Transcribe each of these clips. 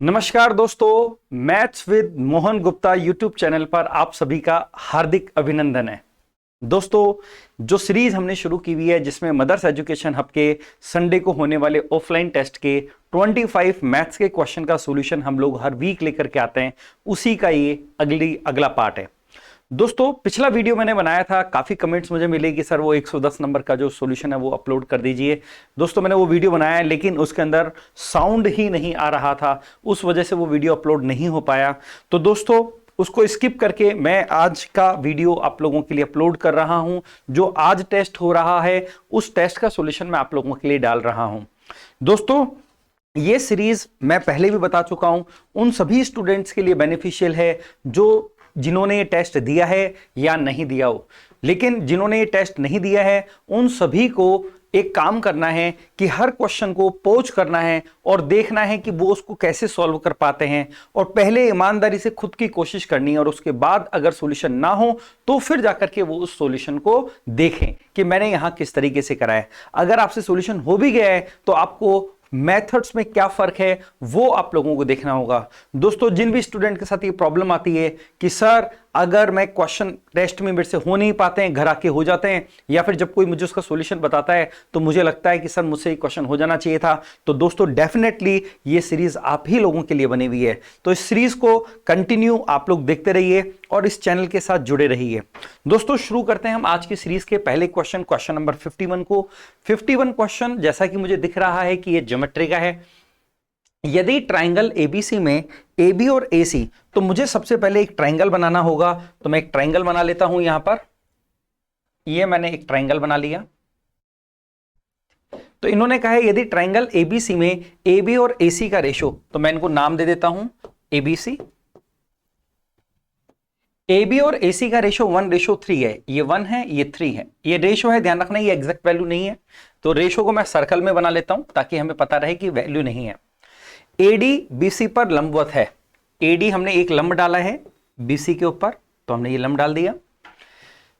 नमस्कार दोस्तों, maths with Mohan Gupta YouTube channel पर आप सभी का हार्दिक अभिनंदन है। दोस्तों, जो सीरीज हमने शुरू की हुई है जिसमें मदर्स एजुकेशन हब के संडे को होने वाले ऑफलाइन टेस्ट के 25 मैथ्स के क्वेश्चन का सॉल्यूशन हम लोग हर वीक लेकर के आते हैं, उसी का ये अगला पार्ट है। दोस्तों, पिछला वीडियो मैंने बनाया था, काफी कमेंट्स मुझे मिले कि सर वो 110 नंबर का जो सॉल्यूशन है वो अपलोड कर दीजिए। दोस्तों, मैंने वो वीडियो बनाया है लेकिन उसके अंदर साउंड ही नहीं आ रहा था, उस वजह से वो वीडियो अपलोड नहीं हो पाया। तो दोस्तों, उसको स्किप करके मैं आज का वीडियो आप लोगों के लिए अपलोड कर रहा हूं। जो आज टेस्ट हो रहा है उस टेस्ट का सॉल्यूशन मैं आप लोगों के लिए डाल रहा हूं। दोस्तों, ये सीरीज मैं पहले भी बता चुका हूं, उन सभी स्टूडेंट्स के लिए बेनिफिशियल है जो जिन्होंने ये टेस्ट दिया है या नहीं दिया हो। लेकिन जिन्होंने ये टेस्ट नहीं दिया है उन सभी को एक काम करना है कि हर क्वेश्चन को पॉज करना है और देखना है कि वो उसको कैसे सॉल्व कर पाते हैं, और पहले ईमानदारी से खुद की कोशिश करनी है, और उसके बाद अगर सॉल्यूशन ना हो तो फिर जाकर के वो उस सॉल्यूशन को देखें कि मैंने यहां किस तरीके से करा है। अगर आपसे सॉल्यूशन हो भी गया है तो आपको मेथड्स में क्या फर्क है वो आप लोगों को देखना होगा। दोस्तों, जिन भी स्टूडेंट के साथ ये प्रॉब्लम आती है कि सर अगर मैं क्वेश्चन टेस्ट में मेरे से हो नहीं पाते हैं, घर आके हो जाते हैं, या फिर जब कोई मुझे उसका सॉल्यूशन बताता है तो मुझे लगता है कि सर मुझसे ये क्वेश्चन हो जाना चाहिए था, तो दोस्तों डेफिनेटली ये सीरीज आप ही लोगों के लिए बनी हुई है। तो इस सीरीज को कंटिन्यू आप लोग देखते रहिए और इस चैनल के साथ जुड़े रहिए। दोस्तों, शुरू करते हैं हम आज की सीरीज के पहले क्वेश्चन नंबर 51 को। 51 क्वेश्चन जैसा कि मुझे दिख रहा है कि ये ज्योमेट्री का है। यदि ट्राइंगल एबीसी में AB और AC, तो मुझे सबसे पहले एक ट्राइंगल बनाना होगा। तो मैं एक ट्राइंगल बना लेता हूं। यहां पर ये मैंने एक ट्राइंगल बना लिया। तो इन्होंने कहा है यदि ट्राइंगल ABC में AB और AC का रेशो, तो मैं इनको नाम दे देता हूं ABC। AB और AC का रेशो 1:3 है। ये 1 है, ये 3 है। ये रेशो है, ध्यान रखना, ये एग्जैक्ट वैल्यू नहीं है। तो रेशो को मैं सर्कल में बना लेता हूं ताकि हमें पता रहे कि वैल्यू नहीं है। AD BC पर लंबवत है। AD हमने एक लंब डाला है BC के ऊपर, तो हमने ये लंब डाल दिया।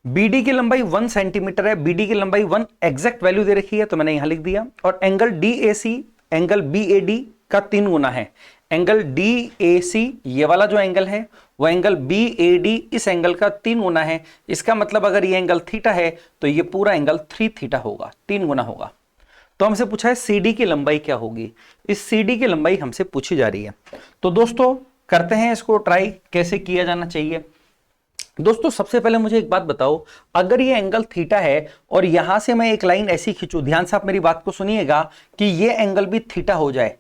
BD की लंबाई 1 सेंटीमीटर है। BD की लंबाई 1 एग्जैक्ट वैल्यू दे रखी है, तो मैंने यहां लिख दिया। और एंगल DAC एंगल BAD का 3 गुना है। एंगल DAC ये वाला जो एंगल है वो एंगल BAD इस एंगल का 3 गुना है। इसका मतलब अगर ये एंगल थीटा है तो ये पूरा एंगल 3 थीटा होगा, 3 गुना होगा। तो हमसे पूछा है CD की लंबाई क्या होगी। इस CD की लंबाई हमसे पूछी जा रही है। तो दोस्तों करते हैं इसको ट्राई, कैसे किया जाना चाहिए। दोस्तों, सबसे पहले मुझे एक बात बताओ, अगर ये एंगल थीटा है और यहां से मैं एक लाइन ऐसी खींचूं, ध्यान से आप मेरी बात को सुनिएगा, कि ये एंगल भी थीटा हो जाए,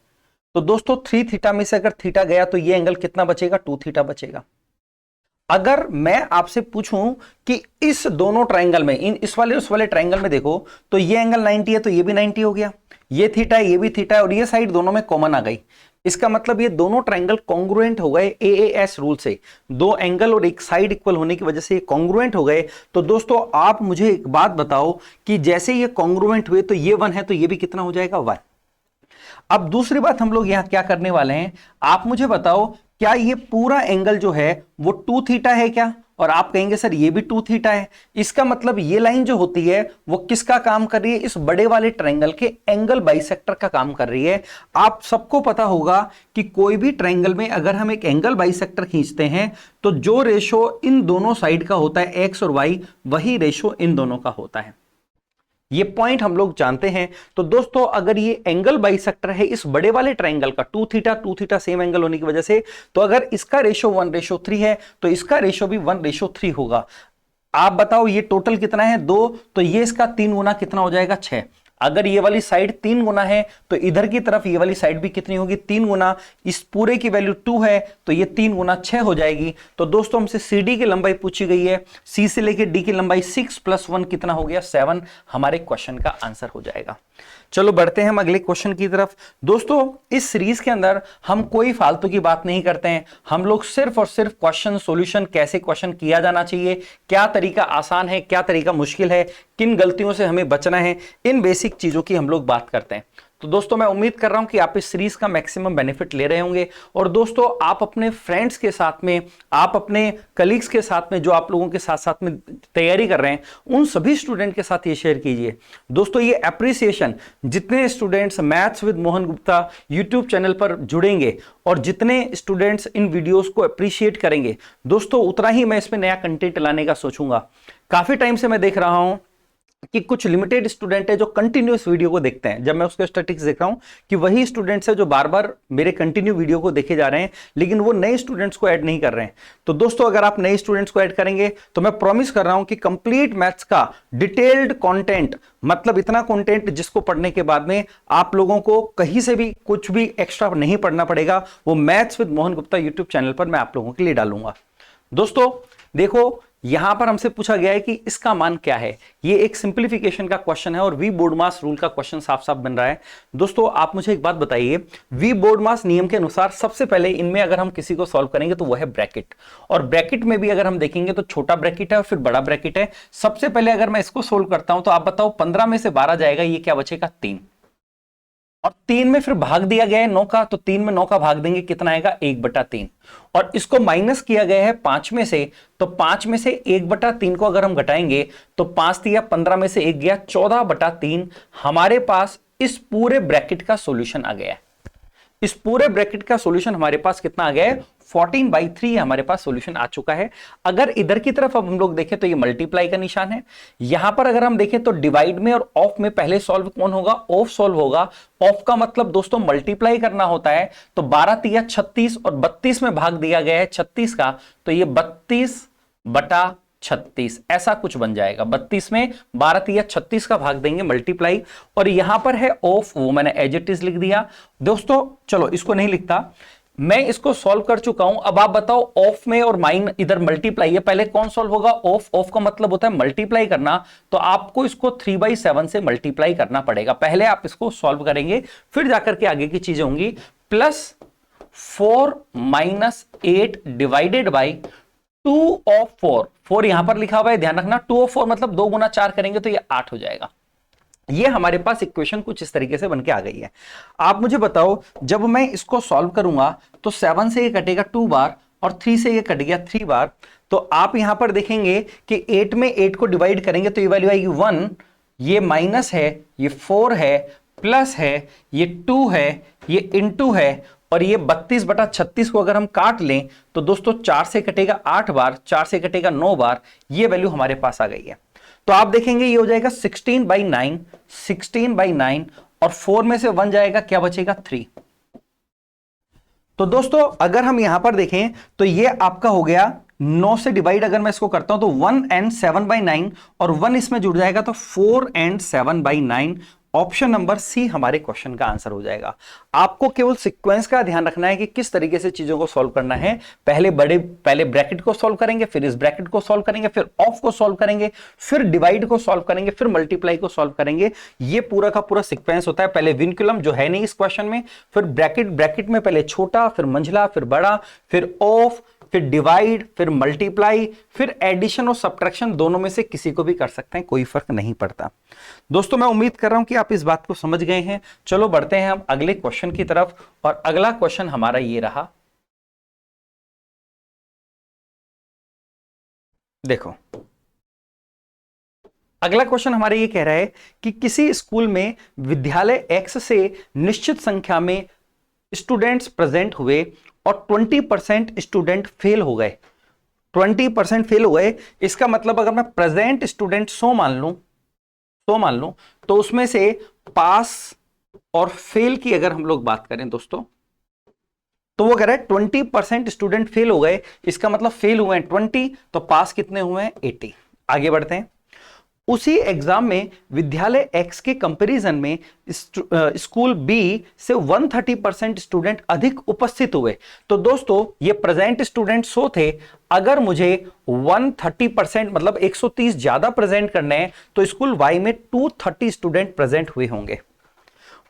तो दोस्तों 3 थीटा में से अगर थीटा गया तो ये एंगल कितना बचेगा, 2 थीटा बचेगा। अगर मैं आपसे पूछूं कि इस दोनों ट्राइंगल में, इस वाले उस वाले ट्राइंगल में देखो, तो ये एंगल 90 है तो ये भी 90 हो गया, ये थीटा है ये भी थीटा है, और ये साइड दोनों में कॉमन आ गई। इसका मतलब ये दोनों ट्राइंगल कॉन्ग्रुएंट हो गए AAS रूल से। दो एंगल और एक साइड इक्वल होने की वजह से ये कॉन्ग्रुएंट हो गए। तो दोस्तों आप मुझे एक बात बताओ कि जैसे ये कॉन्ग्रुएंट हुए तो ये 1 है तो ये भी कितना हो जाएगा, 1। अब दूसरी बात हम लोग यहां क्या करने वाले हैं, आप मुझे बताओ क्या ये पूरा एंगल जो है वो 2 थीटा है क्या? और आप कहेंगे सर ये भी 2 थीटा है। इसका मतलब ये लाइन जो होती है वो किसका काम कर रही है, इस बड़े वाले ट्रायंगल के एंगल बाइसेक्टर का काम कर रही है। आप सबको पता होगा कि कोई भी ट्रायंगल में अगर हम एक एंगल बाइसेक्टर खींचते हैं तो जो रेशो इन दोनों साइड का होता है एक्स और वाई, वही रेशो इन दोनों का होता है। ये पॉइंट हम लोग जानते हैं। तो दोस्तों अगर ये एंगल बाइसेक्टर है इस बड़े वाले ट्रायंगल का, 2 थीटा सेम एंगल होने की वजह से, तो अगर इसका रेशो 1:3 है तो इसका रेशो भी 1:3 होगा। आप बताओ ये टोटल कितना है, 2, तो ये इसका 3 गुना कितना हो जाएगा, 6। अगर ये वाली साइड 3 गुना है तो इधर की तरफ ये वाली साइड भी कितनी होगी, 3 गुना। इस पूरे की वैल्यू 2 है तो ये 3 गुना 6 हो जाएगी। तो दोस्तों हमसे CD की लंबाई पूछी गई है, C से लेके D की लंबाई 6 + 1 कितना हो गया, 7 हमारे क्वेश्चन का आंसर हो जाएगा। चलो बढ़ते हैं हम अगले क्वेश्चन की तरफ। दोस्तों इस सीरीज के अंदर हम कोई फालतू की बात नहीं करते हैं, हम लोग सिर्फ और सिर्फ क्वेश्चन सॉल्यूशन, कैसे क्वेश्चन किया जाना चाहिए, क्या तरीका आसान है, क्या तरीका मुश्किल है, किन गलतियों से हमें बचना है, इन बेसिक चीजों की हम लोग बात करते हैं। तो दोस्तों मैं उम्मीद कर रहा हूं कि आप इस सीरीज का मैक्सिमम बेनिफिट ले रहे होंगे। और दोस्तों आप अपने फ्रेंड्स के साथ में, आप अपने कलीग्स के साथ में, जो आप लोगों के साथ साथ में तैयारी कर रहे हैं, उन सभी स्टूडेंट के साथ ये शेयर कीजिए। दोस्तों ये एप्रिसिएशन, जितने students maths with Mohan Gupta YouTube channel पर जुड़ेंगे और जितने स्टूडेंट्स इन वीडियोस को अप्रिशिएट करेंगे दोस्तों, उतना ही मैं इसमें नया कंटेंट लाने का सोचूंगा। काफी टाइम से मैं देख रहा हूं कि कुछ लिमिटेड स्टूडेंट है जो कंटिन्यूअस वीडियो को देखते हैं। जब मैं उसके स्टैटिस्टिक्स देख रहा हूं कि वही स्टूडेंट्स है जो बार बार मेरे कंटिन्यू वीडियो को देखे जा रहे हैं, लेकिन वो नए स्टूडेंट्स को ऐड नहीं कर रहे हैं। तो दोस्तों अगर आप नए स्टूडेंट्स को ऐड करेंगे तो मैं प्रॉमिस कर रहा हूं कि कंप्लीट मैथ्स का डिटेल्ड कंटेंट, मतलब इतना कंटेंट जिसको पढ़ने के बाद में आप लोगों को कहीं से भी कुछ भी एक्स्ट्रा नहीं पढ़ना पड़ेगा, वो maths with Mohan Gupta YouTube channel पर मैं आप लोगों के लिए डालूंगा। दोस्तों देखो, यहां पर हमसे पूछा गया है कि इसका मान क्या है। ये एक सिंप्लीफिकेशन का क्वेश्चन है और वी बोर्डमास रूल का क्वेश्चन साफ साफ बन रहा है। दोस्तों आप मुझे एक बात बताइए, वी बोर्डमास नियम के अनुसार सबसे पहले इनमें अगर हम किसी को सॉल्व करेंगे तो वो है ब्रैकेट, और ब्रैकेट में भी अगर हम देखेंगे तो छोटा ब्रैकेट है और फिर बड़ा ब्रैकेट है। सबसे पहले अगर मैं इसको सोल्व करता हूं तो आप बताओ 15 में से 12 जाएगा, ये क्या बचेगा 3, और 3 में फिर भाग दिया गया है 9 का, तो 3 में 9 का भाग देंगे कितना आएगा 1/3, और इसको माइनस किया गया है 5 में से, तो 5 में से 1/3 को अगर हम घटाएंगे तो 5 दिया 15 में से 1 गया 14/3। हमारे पास इस पूरे ब्रैकेट का सॉल्यूशन आ गया है। इस पूरे ब्रैकेट का सॉल्यूशन हमारे पास कितना आ गया है 14/3 हमारे पास सॉल्यूशन आ चुका है। अगर इधर की तरफ अब हम लोग देखें तो ये मल्टीप्लाई का निशान है। यहां पर अगर हम देखें तो डिवाइड में और ऑफ में पहले सॉल्व कौन होगा, ऑफ सॉल्व होगा। ऑफ का मतलब दोस्तों मल्टीप्लाई करना होता है, तो 12 तिया 36 और 32 में भाग दिया गया है 36 का, तो ये 32/36 ऐसा कुछ बन जाएगा। 32 में 12 तिया 36 का भाग देंगे मल्टीप्लाई, और यहां पर है ऑफ, वो मैंने एज इट इज लिख दिया। दोस्तों चलो इसको नहीं लिखता, मैं इसको सॉल्व कर चुका हूं। अब आप बताओ ऑफ में और माइन इधर मल्टीप्लाई है, पहले कौन सॉल्व होगा, ऑफ। ऑफ का मतलब होता है मल्टीप्लाई करना, तो आपको इसको 3/7 से मल्टीप्लाई करना पड़ेगा। पहले आप इसको सॉल्व करेंगे, फिर जाकर के आगे की चीजें होंगी। प्लस 4 - 8 डिवाइडेड बाई 2 ऑफ 4, 4 यहां पर लिखा हुआ है, ध्यान रखना। 2 ऑफ 4 मतलब 2 गुना 4 करेंगे तो ये 8 हो जाएगा। ये हमारे पास इक्वेशन कुछ इस तरीके से बन के आ गई है। आप मुझे बताओ, जब मैं इसको सॉल्व करूंगा तो 7 से ये कटेगा 2 बार और 3 से ये कट गया 3 बार, तो आप यहां पर देखेंगे कि 8 में 8 को डिवाइड करेंगे तो ये वैल्यू आएगी 1, ये माइनस है, ये 4 है, प्लस है, ये 2 है, ये इनटू है, और ये 32/36 को अगर हम काट लें तो दोस्तों 4 से कटेगा 8 बार, 4 से कटेगा 9 बार, ये वैल्यू हमारे पास आ गई है। तो आप देखेंगे ये हो जाएगा 16/9, 16/9, और 4 में से 1 जाएगा, क्या बचेगा 3। तो दोस्तों अगर हम यहां पर देखें तो ये आपका हो गया 9 से डिवाइड अगर मैं इसको करता हूं तो 1 and 7/9, और 1 इसमें जुड़ जाएगा तो 4 and 7/9। ऑप्शन नंबर सी हमारे क्वेश्चन का आंसर हो जाएगा। आपको केवल सीक्वेंस का ध्यान रखना है कि किस तरीके से चीजों को सॉल्व करना है। पहले ब्रैकेट को सॉल्व करेंगे, फिर इस ब्रैकेट को सॉल्व करेंगे, फिर ऑफ को सॉल्व करेंगे, फिर डिवाइड को सॉल्व करेंगे, फिर मल्टीप्लाई को सॉल्व करेंगे। ये पूरा का पूरा सीक्वेंस होता है। पहले विनक्यूलम जो है नहीं इस क्वेश्चन में, फिर ब्रैकेट में पहले छोटा, फिर मंझला, फिर बड़ा, फिर ऑफ, फिर डिवाइड, फिर मल्टीप्लाई, फिर एडिशन और सब्ट्रैक्शन। दोनों में से किसी को भी कर सकते हैं, कोई फर्क नहीं पड़ता। दोस्तों मैं उम्मीद कर रहा हूं कि आप इस बात को समझ गए हैं। चलो बढ़ते हैं हम अगले क्वेश्चन की तरफ, और अगला क्वेश्चन हमारा ये रहा। देखो अगला क्वेश्चन हमारा ये कह रहा है कि किसी स्कूल में विद्यालय X से निश्चित संख्या में स्टूडेंट्स प्रेजेंट हुए और 20% स्टूडेंट फेल हो गए। 20% फेल हो गए, इसका मतलब अगर मैं प्रेजेंट स्टूडेंट 100 मान लूं तो उसमें से पास और फेल की अगर हम लोग बात करें दोस्तों, तो वो कह रहा है 20% स्टूडेंट फेल हो गए। इसका मतलब फेल हुए हैं 20, तो पास कितने हुए हैं 80। आगे बढ़ते हैं। उसी एग्जाम में विद्यालय X के कंपैरिजन में स्कूल B से 130% स्टूडेंट अधिक उपस्थित हुए। तो दोस्तों ये प्रेजेंट स्टूडेंट 100 थे, अगर मुझे 130% मतलब 130 ज्यादा प्रेजेंट करने हैं तो स्कूल Y में 230 स्टूडेंट प्रेजेंट हुए होंगे।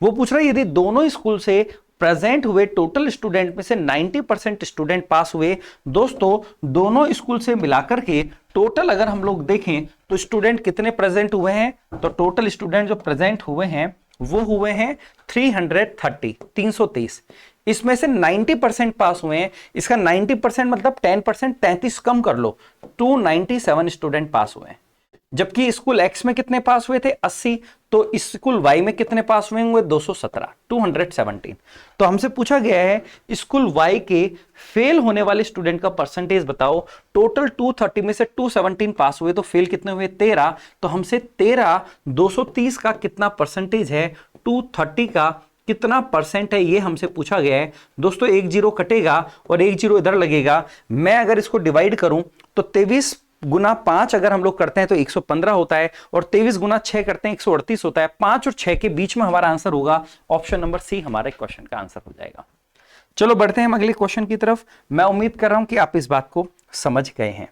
वो पूछ रहा है यदि दोनों स्कूल से प्रेजेंट हुए टोटल स्टूडेंट में से 90% स्टूडेंट पास हुए। दोस्तों दोनों स्कूल से मिलाकर के टोटल अगर हम लोग देखें तो स्टूडेंट कितने प्रेजेंट हुए हैं, तो टोटल स्टूडेंट जो प्रेजेंट हुए हैं वो हुए हैं 330। इसमें से 90% पास हुए हैं। इसका 90% मतलब 10%, 33 कम कर लो, 297 स्टूडेंट पास हुए हैं। जबकि स्कूल एक्स में कितने पास हुए थे? 80। तो स्कूल वाई में कितने पास हुए होंगे? 217, 217। तो हमसे पूछा गया है स्कूल वाई के फेल होने वाले स्टूडेंट का परसेंटेज बताओ। टोटल 230 में से 217 पास हुए, तो फेल कितने हुए? 13। तो हमसे 13 230 का कितना परसेंटेज है, 230 का कितना परसेंट है, ये हमसे पूछा गया है। दोस्तों एक जीरो कटेगा और एक जीरो इधर लगेगा। मैं अगर इसको डिवाइड करूं तो 23 गुना 5 अगर हम लोग करते हैं तो 115 होता है, और 23 गुना 6 करते हैं 138 होता है। 5 और 6 के बीच में हमारा आंसर होगा ऑप्शन नंबर सी, हमारे क्वेश्चन का आंसर हो जाएगा। चलो बढ़ते हैं हम अगले क्वेश्चन की तरफ। मैं उम्मीद कर रहा हूं कि आप इस बात को समझ गए हैं।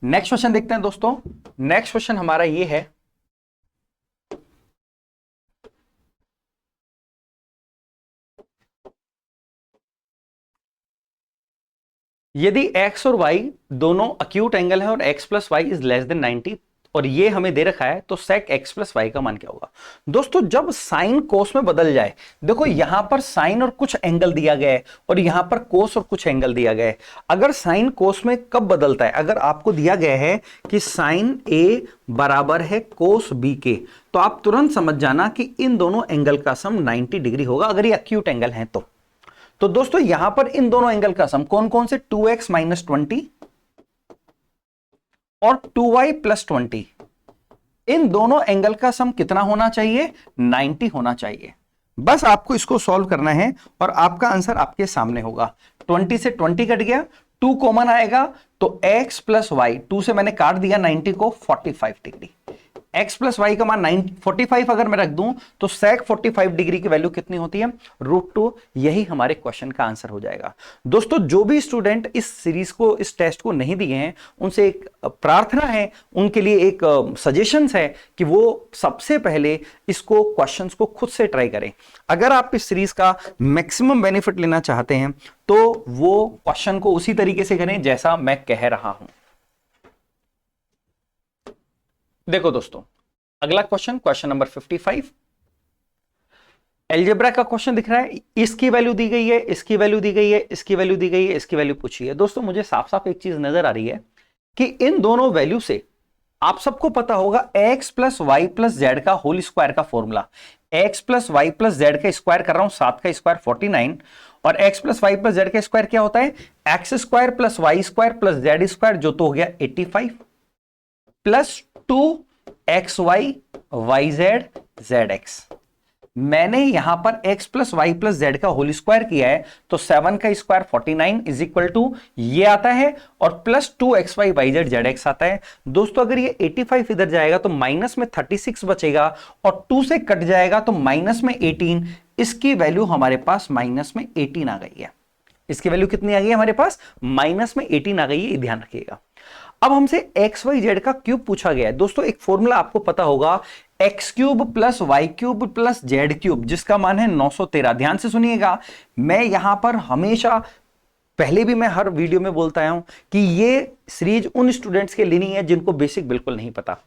नेक्स्ट क्वेश्चन देखते हैं दोस्तों। नेक्स्ट क्वेश्चन हमारा ये है, यदि x और y दोनों अक्यूट एंगल है और x plus y is less than 90, और ये हमें दे रखा है, तो sec x प्लस वाई का मान क्या होगा? दोस्तों जब साइन कोस में बदल जाए, देखो यहां पर साइन और कुछ एंगल दिया गया है और यहां पर कोस और कुछ एंगल दिया गया है। अगर साइन कोस में कब बदलता है? अगर आपको दिया गया है कि साइन a बराबर है कोस b के, तो आप तुरंत समझ जाना कि इन दोनों एंगल का सम 90 डिग्री होगा, अगर ये अक्यूट एंगल है तो दोस्तों यहां पर इन दोनों एंगल का सम कौन कौन से? 2x माइनस 20 और 2y प्लस 20। इन दोनों एंगल का सम कितना होना चाहिए? 90 होना चाहिए। बस आपको इसको सॉल्व करना है और आपका आंसर आपके सामने होगा। 20 से 20 कट गया, 2 कॉमन आएगा, तो x प्लस वाई, 2 से मैंने काट दिया 90 को, 45 डिग्री। x प्लस वाई का मान 45 अगर मैं रख दूं तो sec 45 डिग्री की वैल्यू कितनी होती है? √2। यही हमारे क्वेश्चन का आंसर हो जाएगा। दोस्तों जो भी स्टूडेंट इस सीरीज को, इस टेस्ट को नहीं दिए हैं, उनसे एक प्रार्थना है, उनके लिए एक सजेशंस है कि वो सबसे पहले इसको क्वेश्चंस को खुद से ट्राई करें। अगर आप इस सीरीज का मैक्सिमम बेनिफिट लेना चाहते हैं तो वो क्वेश्चन को उसी तरीके से करें जैसा मैं कह रहा हूं। देखो दोस्तों अगला क्वेश्चन, क्वेश्चन नंबर 55, एलजेब्रा का क्वेश्चन दिख रहा है। इसकी वैल्यू दी गई है, इसकी वैल्यू दी गई है, इसकी वैल्यू दी गई है, इसकी वैल्यू पूछी है। दोस्तों मुझे साफ साफ एक चीज नजर आ रही है कि इन दोनों वैल्यू से आप सबको पता होगा x plus y plus z का होल स्क्वायर का formula. x plus y plus z का स्क्वायर कर रहा हूं, 7 का स्क्वायर 49, और x plus y plus z का स्क्वायर क्या होता है? X square plus y square plus z square, जो तो हो गया 85, प्लस 2xy yz zx। मैंने यहां पर x plus y plus z का होल स्क्वायर किया है, तो 7 का स्क्वायर 49 इज इक्वल टू ये आता है, और प्लस 2xy yz zx आता है। दोस्तों अगर ये 85 इधर जाएगा तो माइनस में 36 बचेगा, और 2 से कट जाएगा तो माइनस में 18। इसकी वैल्यू हमारे पास माइनस में 18 आ गई है। इसकी वैल्यू कितनी आ गई है हमारे पास? माइनस में 18 आ गई है, ध्यान रखिएगा। अब हमसे एक्स वाई जेड का क्यूब पूछा गया है। दोस्तों एक फॉर्मूला आपको पता होगा, x cube plus y cube plus z cube, जिसका मान है 913। ध्यान से सुनिएगा, मैं यहां पर हमेशा, पहले भी मैं हर वीडियो में बोलता आया हूं कि ये सीरीज उन स्टूडेंट्स के लिए नहीं है जिनको बेसिक बिल्कुल नहीं पता,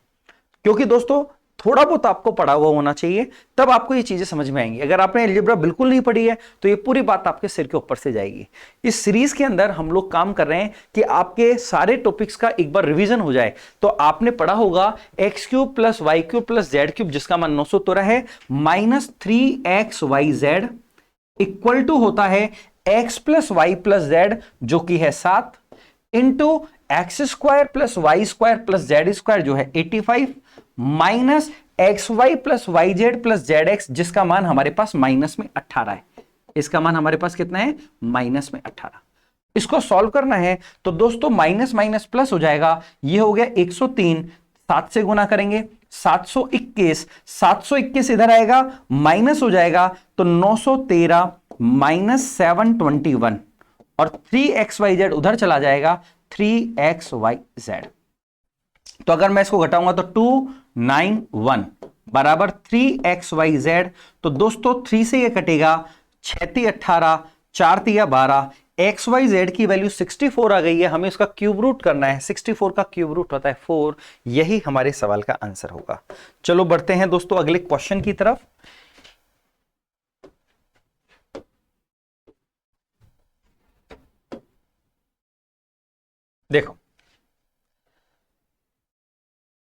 क्योंकि दोस्तों थोड़ा बहुत आपको पढ़ा हुआ होना चाहिए, तब आपको ये चीजें समझ में आएंगी। अगर आपने अलजेब्रा बिल्कुल नहीं पढ़ी है तो ये पूरी बात आपके सिर के ऊपर से जाएगी। इस सीरीज के अंदर हम लोग काम कर रहे हैं कि आपके सारे टॉपिक्स का एक बार रिवीजन हो जाए। तो आपने पढ़ा होगा x cube plus y cube plus z cube, जिसका मान 913 है, माइनस 3xyz इक्वल टू होता है x plus y plus z, जो कि है 7, into x square plus y square plus z square, जो है 85, minus x y plus y z plus z x, जिसका मान हमारे पास माइनस में 18 है। इसका मान हमारे पास कितना है? माइनस में 18। इसको सॉल्व करना है तो दोस्तों माइनस माइनस प्लस हो जाएगा, ये हो गया 103, 7 से गुना करेंगे 721, 721 इधर आएगा, माइनस हो जाएगा तो 913 माइनस 721, और 3xyz उधर चला जाएगा, 3xyz। तो अगर मैं इसको घटाऊंगा तो 291 बराबर 3xyz। तो दोस्तों 3 से ये कटेगा, 6 × 18, 4 × 12, एक्स वाई जेड की वैल्यू 64 आ गई है, हमें उसका क्यूब रूट करना है। 64 का क्यूब रूट होता है 4। यही हमारे सवाल का आंसर होगा। चलो बढ़ते हैं दोस्तों अगले क्वेश्चन की तरफ। देखो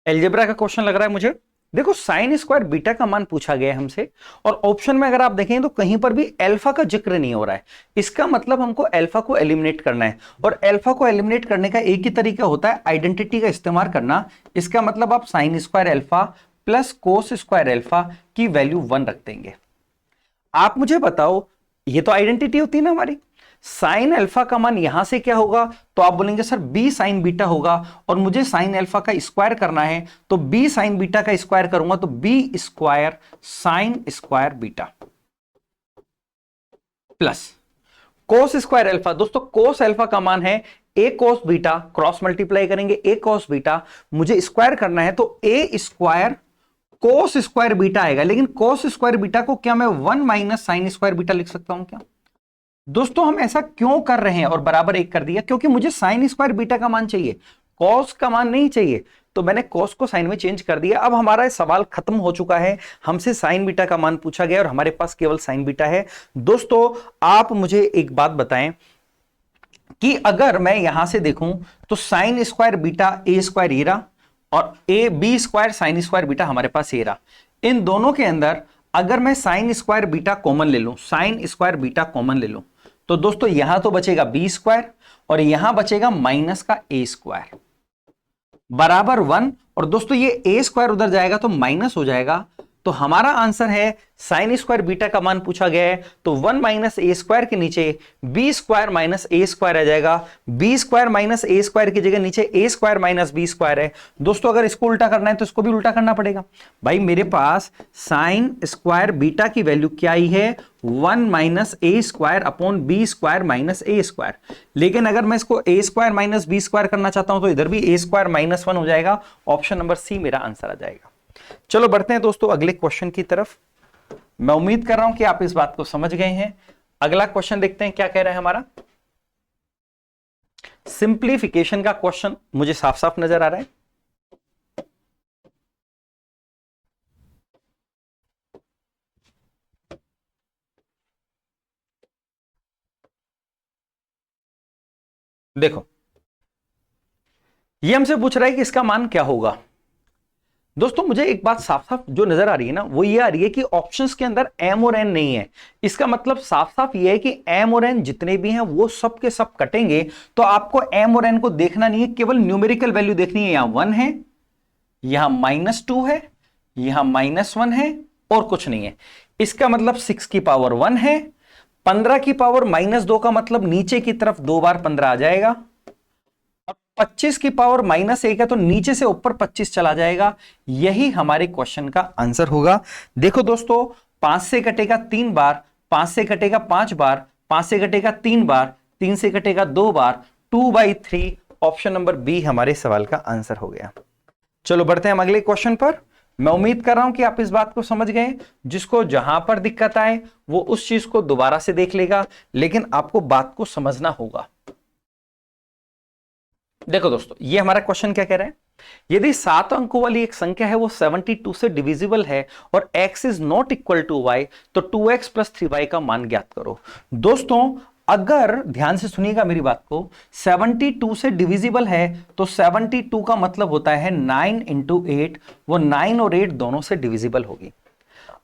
एलजेब्रा का क्वेश्चन लग रहा है मुझे। देखो साइन स्क्वायर बीटा का मान पूछा गया है हमसे, और ऑप्शन में अगर आप देखें तो कहीं पर भी अल्फा का जिक्र नहीं हो रहा है। इसका मतलब हमको अल्फा को एलिमिनेट करना है, और अल्फा को एलिमिनेट करने का एक ही तरीका होता है, आइडेंटिटी का इस्तेमाल करना। इसका मतलब आप sine square alpha plus cos square alpha की वैल्यू 1 रख देंगे। आप मुझे बताओ, ये तो आइडेंटिटी होती है ना हमारी, साइन अल्फा का मान यहां से क्या होगा, तो आप बोलेंगे सर बी साइन बीटा होगा, और मुझे साइन अल्फा का स्क्वायर करना है, तो बी साइन बीटा का स्क्वायर करूंगा तो B square sine square beta plus cos square alpha. दोस्तों कोस अल्फा का मान है A cos beta, cross multiply करेंगे ए कोस बीटा, मुझे स्क्वायर करना है तो A square cos square beta आएगा। लेकिन कोस स्क्वायर बीटा को क्या मैं 1 माइनस साइन स्क्वायर बीटा लिख सकता हूं क्या? दोस्तों हम ऐसा क्यों कर रहे हैं और बराबर 1 कर दिया? क्योंकि मुझे साइन स्क्वायर बीटा का मान चाहिए, कॉस का मान नहीं चाहिए, तो मैंने कॉस को साइन में चेंज कर दिया। अब हमारा सवाल खत्म हो चुका है, हमसे साइन बीटा का मान पूछा गया और हमारे पास केवल साइन बीटा है। दोस्तों आप मुझे एक बात बताएं कि अगर मैं यहां से देखूं तो sine square beta A square ये रहा, और A B square sine square beta हमारे पास ये रहा। इन दोनों के अंदर अगर मैं साइन स्क्वायर बीटा कॉमन ले लूं, साइन स्क्वायर बीटा कॉमन ले लूं, तो दोस्तों यहां तो बचेगा बी स्क्वायर और यहां बचेगा माइनस का ए स्क्वायर बराबर 1। और दोस्तों ये ए स्क्वायर उधर जाएगा तो माइनस हो जाएगा। तो हमारा आंसर है साइन स्क्वायर बीटा का मान पूछा गया है, तो 1 माइनस ए स्क्वायर के नीचे B square minus A square आ जाएगा। B square minus A square की जगह नीचे ए स्क्वायर माइनस बी स्क्वायर है। दोस्तों अगर इसको उल्टा करना है तो इसको भी उल्टा करना पड़ेगा। भाई मेरे पास साइन स्क्वायर बीटा की वैल्यू क्या आई है, 1 minus A square upon B square minus A square. लेकिन अगर मैं इसको A square minus B square करना चाहता हूं तो इधर भी ए स्क्वायर माइनस 1 हो जाएगा। ऑप्शन नंबर सी मेरा आंसर आ जाएगा। चलो बढ़ते हैं दोस्तों अगले क्वेश्चन की तरफ। मैं उम्मीद कर रहा हूं कि आप इस बात को समझ गए हैं। अगला क्वेश्चन देखते हैं क्या कह रहा है हमारा। सिंप्लीफिकेशन का क्वेश्चन मुझे साफ साफ नजर आ रहा है। देखो ये हमसे पूछ रहा है कि इसका मान क्या होगा। दोस्तों मुझे एक बात साफ साफ जो नजर आ रही है ना, वो ये आ रही है कि ऑप्शंस के अंदर एम और एन नहीं है। इसका मतलब साफ साफ ये है कि एम और एन जितने भी हैं वो सब के सब कटेंगे। तो आपको एम और एन को देखना नहीं है, केवल न्यूमेरिकल वैल्यू देखनी है। यहां 1 है, यहां -2 है, यहां -1 है और कुछ नहीं है। इसका मतलब 6 की पावर 1 है, 15 की पावर -2 का मतलब नीचे की तरफ 2 बार 15 आ जाएगा, 25 की पावर -1 है तो नीचे से ऊपर 25 चला जाएगा। यही हमारे क्वेश्चन का आंसर होगा। देखो दोस्तों 5 से कटेगा 3 बार, 5 से कटेगा 5 बार, 5 से कटेगा 3 बार, 3 से कटेगा 2 बार, 2/3। ऑप्शन नंबर बी हमारे सवाल का आंसर हो गया। चलो बढ़ते हैं हम अगले क्वेश्चन पर। मैं उम्मीद कर रहा हूं कि आप इस बात को समझ गए। जिसको जहां पर दिक्कत आए वो उस चीज को दोबारा से देख लेगा, लेकिन आपको बात को समझना होगा। देखो दोस्तों ये हमारा क्वेश्चन क्या कह रहा है, यदि 7 अंकों वाली एक संख्या है वो 72 से डिविजिबल है और x is not equal to y, तो 2x प्लस 3y का मान ज्ञात करो। दोस्तों अगर ध्यान से सुनिएगा मेरी बात को, 72 से डिविजिबल है तो 72 का मतलब होता है 9 इंटू 8, वो 9 और 8 दोनों से डिविजिबल होगी।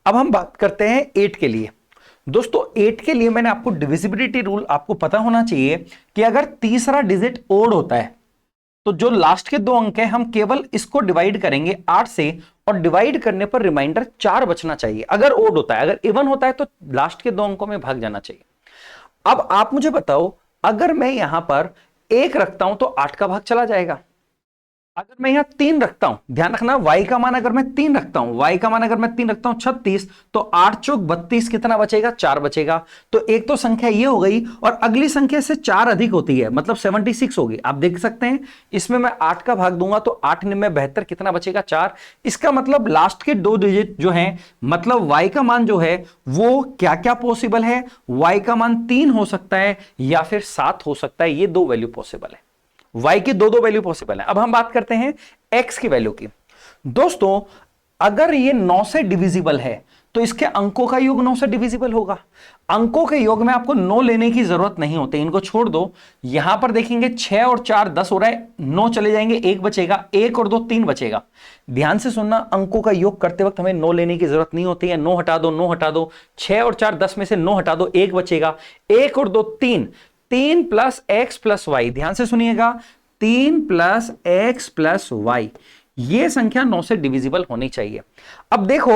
अब हम बात करते हैं 8 के लिए। दोस्तों 8 के लिए मैंने आपको डिविजिबिलिटी रूल आपको पता होना चाहिए कि अगर तीसरा डिजिट ओड होता है तो जो लास्ट के 2 अंक है हम केवल इसको डिवाइड करेंगे 8 से, और डिवाइड करने पर रिमाइंडर 4 बचना चाहिए। अगर ओड होता है, अगर इवन होता है तो लास्ट के 2 अंकों में भाग जाना चाहिए। अब आप मुझे बताओ, अगर मैं यहां पर 1 रखता हूं तो 8 का भाग चला जाएगा, अगर मैं यहां 3 रखता हूं, ध्यान रखना, y का मान अगर मैं 3 रखता हूं, y का मान अगर मैं 3 रखता हूं 36, तो 8 चौक 32 कितना बचेगा? 4 बचेगा। तो एक तो संख्या ये हो गई, और अगली संख्या से 4 अधिक होती है, मतलब 76 होगी। आप देख सकते हैं इसमें मैं 8 का भाग दूंगा तो 8 9 72 कितना बचेगा? 4। इसका मतलब लास्ट के 2 डिजिट जो है, मतलब y का मान जो है वो क्या क्या पॉसिबल है? y का मान 3 हो सकता है या फिर 7 हो सकता है, ये 2 वैल्यू पॉसिबल है। y की दो वैल्यू पॉसिबल है। अब हम बात करते हैं x की वैल्यू की। दोस्तों अगर ये 9 से डिविजिबल है तो इसके अंकों का योग 9 से डिविजिबल होगा। अंकों के योग में आपको 9 लेने की जरूरत नहीं होती, इनको छोड़ दो। यहां पर देखेंगे 6 और 4 10 हो रहा है, 9 चले जाएंगे, 1 बचेगा, 1 और 2 3 बचेगा। ध्यान से सुनना, अंकों का योग करते वक्त हमें 9 लेने की जरूरत नहीं होती है। 9 हटा दो, 9 हटा दो, 6 और 4 10 में से 9 हटा दो, 1 बचेगा, 1 और 2 3, 3 प्लस एक्स प्लस वाई। ध्यान से सुनिएगा, 3 प्लस एक्स प्लस वाई, यह संख्या 9 से डिविजिबल होनी चाहिए। अब देखो,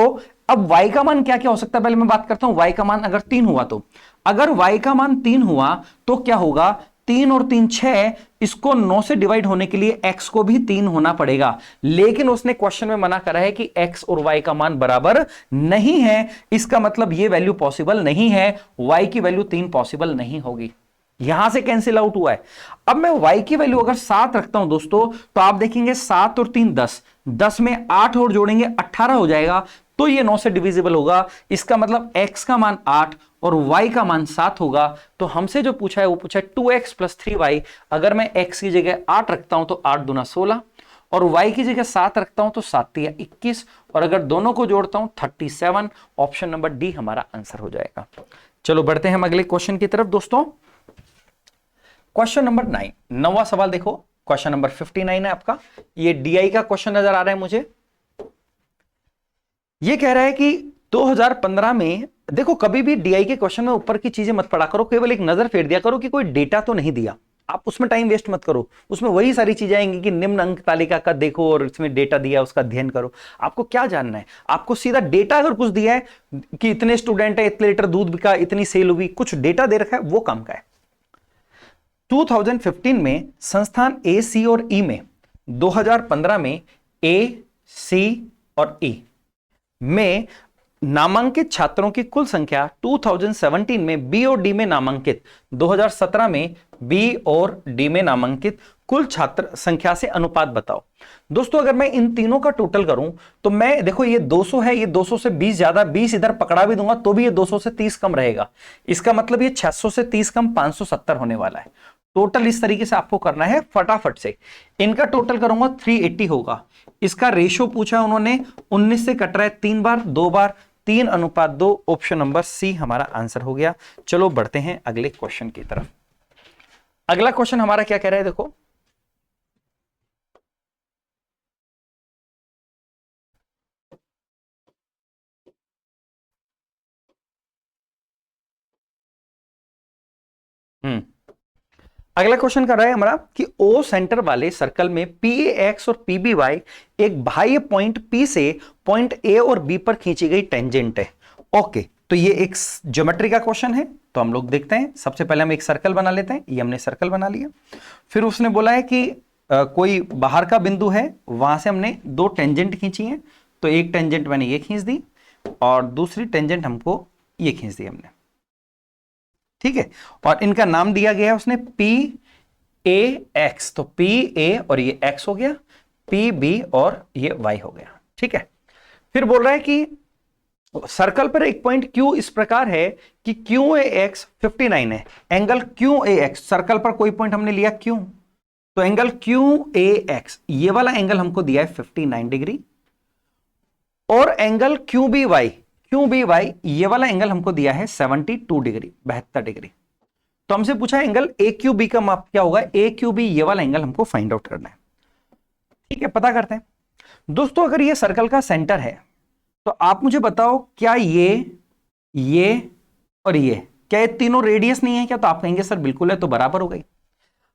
अब y का मान क्या क्या हो सकता है, पहले मैं बात करता हूं। y का मान अगर 3 हुआ तो, अगर y का मान 3 हुआ तो क्या होगा? 3 और 3 6, इसको 9 से डिवाइड होने के लिए x को भी 3 होना पड़ेगा। लेकिन उसने क्वेश्चन में मना करा है कि x और y का मान बराबर नहीं है, इसका मतलब यह वैल्यू पॉसिबल नहीं है, y की वैल्यू 3 पॉसिबल नहीं होगी। यहां से कैंसिल आउट हुआ है। अब मैं y की वैल्यू अगर 7 रखता हूं दोस्तों, तो आप देखेंगे 7 और 3 10, 10 में 8 और जोड़ेंगे 18 हो जाएगा, तो ये 9 से डिविजिबल होगा। इसका मतलब x का मान 8 और y का मान 7 होगा। तो हमसे जो पूछा है वो पूछा है 2x प्लस 3y। अगर मैं x की जगह 8 रखता हूं तो 8 दूना 16, और y की जगह 7 रखता हूं तो 7 तिया 21, और अगर दोनों को जोड़ता हूं 37। ऑप्शन नंबर डी हमारा आंसर हो जाएगा। चलो बढ़ते हैं हम अगले क्वेश्चन की तरफ दोस्तों। क्वेश्चन नंबर 9, 9वां सवाल देखो, क्वेश्चन नंबर 59 है आपका। ये डीआई का क्वेश्चन नजर आ रहा है मुझे। ये कह रहा है कि 2015 में, देखो कभी भी डीआई के क्वेश्चन में ऊपर की चीजें मत पढ़ा करो, केवल एक नजर फेर दिया करो कि कोई डेटा तो नहीं दिया। आप उसमें टाइम वेस्ट मत करो, उसमें वही सारी चीजें आएंगी कि निम्न अंक तालिका का देखो और इसमें डेटा दिया उसका अध्ययन करो। आपको क्या जानना है? आपको सीधा डेटा अगर कुछ दिया है कि इतने स्टूडेंट है, इतने लीटर दूध बिका, इतनी सेल हुई, कुछ डेटा दे रखा है, वो काम का है। 2015 में संस्थान ए, सी और ई में 2015 में ए, सी और ई में नामांकित छात्रों की कुल संख्या 2017 में बी और डी में नामांकित, 2017 में बी और डी में नामांकित कुल छात्र संख्या से अनुपात बताओ। दोस्तों अगर मैं इन तीनों का टोटल करूं तो मैं, देखो ये 200 है, ये 200 से 20 ज्यादा, 20 इधर पकड़ा भी दूंगा तो भी ये 200 से 30 कम रहेगा। इसका मतलब ये 600 से 30 कम 570 होने वाला है। टोटल इस तरीके से आपको करना है फटाफट से। इनका टोटल करूंगा 380 होगा। इसका रेशो पूछा उन्होंने, 19 से कट रहा है 3 बार, 2 बार, 3:2। ऑप्शन नंबर सी हमारा आंसर हो गया। चलो बढ़ते हैं अगले क्वेश्चन की तरफ। अगला क्वेश्चन हमारा क्या कह रहा है देखो, अगला क्वेश्चन कर रहा है हमारा कि ओ सेंटर वाले सर्कल में पी एक्स और पी बी वाई एक बाह्य पॉइंट पी से पॉइंट ए और बी पर खींची गई टेंजेंट है। ओके, तो ये एक ज्योमेट्री का क्वेश्चन है, तो हम लोग देखते हैं। सबसे पहले हम एक सर्कल बना लेते हैं। ये हमने सर्कल बना लिया। फिर उसने बोला है कि कोई बाहर का बिंदु है, वहां से हमने 2 टेंजेंट खींची हैं। तो एक टेंजेंट मैंने ये खींच दी और दूसरी टेंजेंट हमको ये खींच दी हमने, ठीक है। और इनका नाम दिया गया है उसने पी ए एक्स, तो पी ए और ये एक्स हो गया, पी बी और ये वाई हो गया, ठीक है। फिर बोल रहा है कि सर्कल पर एक पॉइंट क्यू इस प्रकार है कि क्यू ए एक्स 59 है। Angle Q A x, circle पर कोई पॉइंट हमने लिया क्यू, तो एंगल क्यू ए एक्स ये वाला एंगल हमको दिया है 59 डिग्री, और एंगल क्यू बी वाई ये वाला एंगल हमको दिया है 72 डिग्री, 72 डिग्री। तो हमसे पूछा है एंगल ए क्यू बी का माप क्या होगा। ए क्यू बी ये वाला एंगल हमको फाइंड आउट करना है, ठीक है। पता करते हैं दोस्तों। अगर ये सर्कल का सेंटर है तो आप मुझे बताओ, क्या ये और ये, क्या ये तीनों रेडियस नहीं है क्या? तो आप कहेंगे सर बिल्कुल है, तो बराबर हो गई।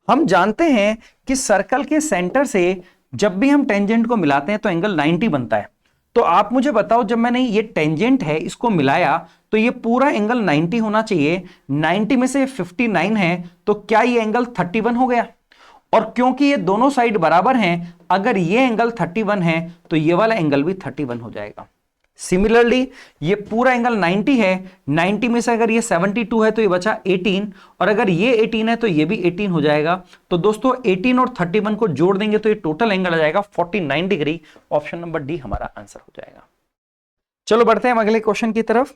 हम जानते हैं कि सर्कल के सेंटर से जब भी हम टेंजेंट को मिलाते हैं तो एंगल 90 बनता है। तो आप मुझे बताओ, जब मैंने ये टेंजेंट है इसको मिलाया तो ये पूरा एंगल 90 होना चाहिए। 90 में से 59 है, तो क्या ये एंगल 31 हो गया? और क्योंकि ये दोनों साइड बराबर हैं, अगर ये एंगल 31 है तो ये वाला एंगल भी 31 हो जाएगा। सिमिलरली ये पूरा एंगल 90 है, 90 में से अगर ये 72 है तो ये बचा 18, और अगर ये 18 है तो ये भी 18 हो जाएगा। तो दोस्तों 18 और 31 को जोड़ देंगे तो ये टोटल एंगल आ जाएगा 49 डिग्री। ऑप्शन नंबर डी हमारा आंसर हो जाएगा। चलो बढ़ते हैं अगले क्वेश्चन की तरफ।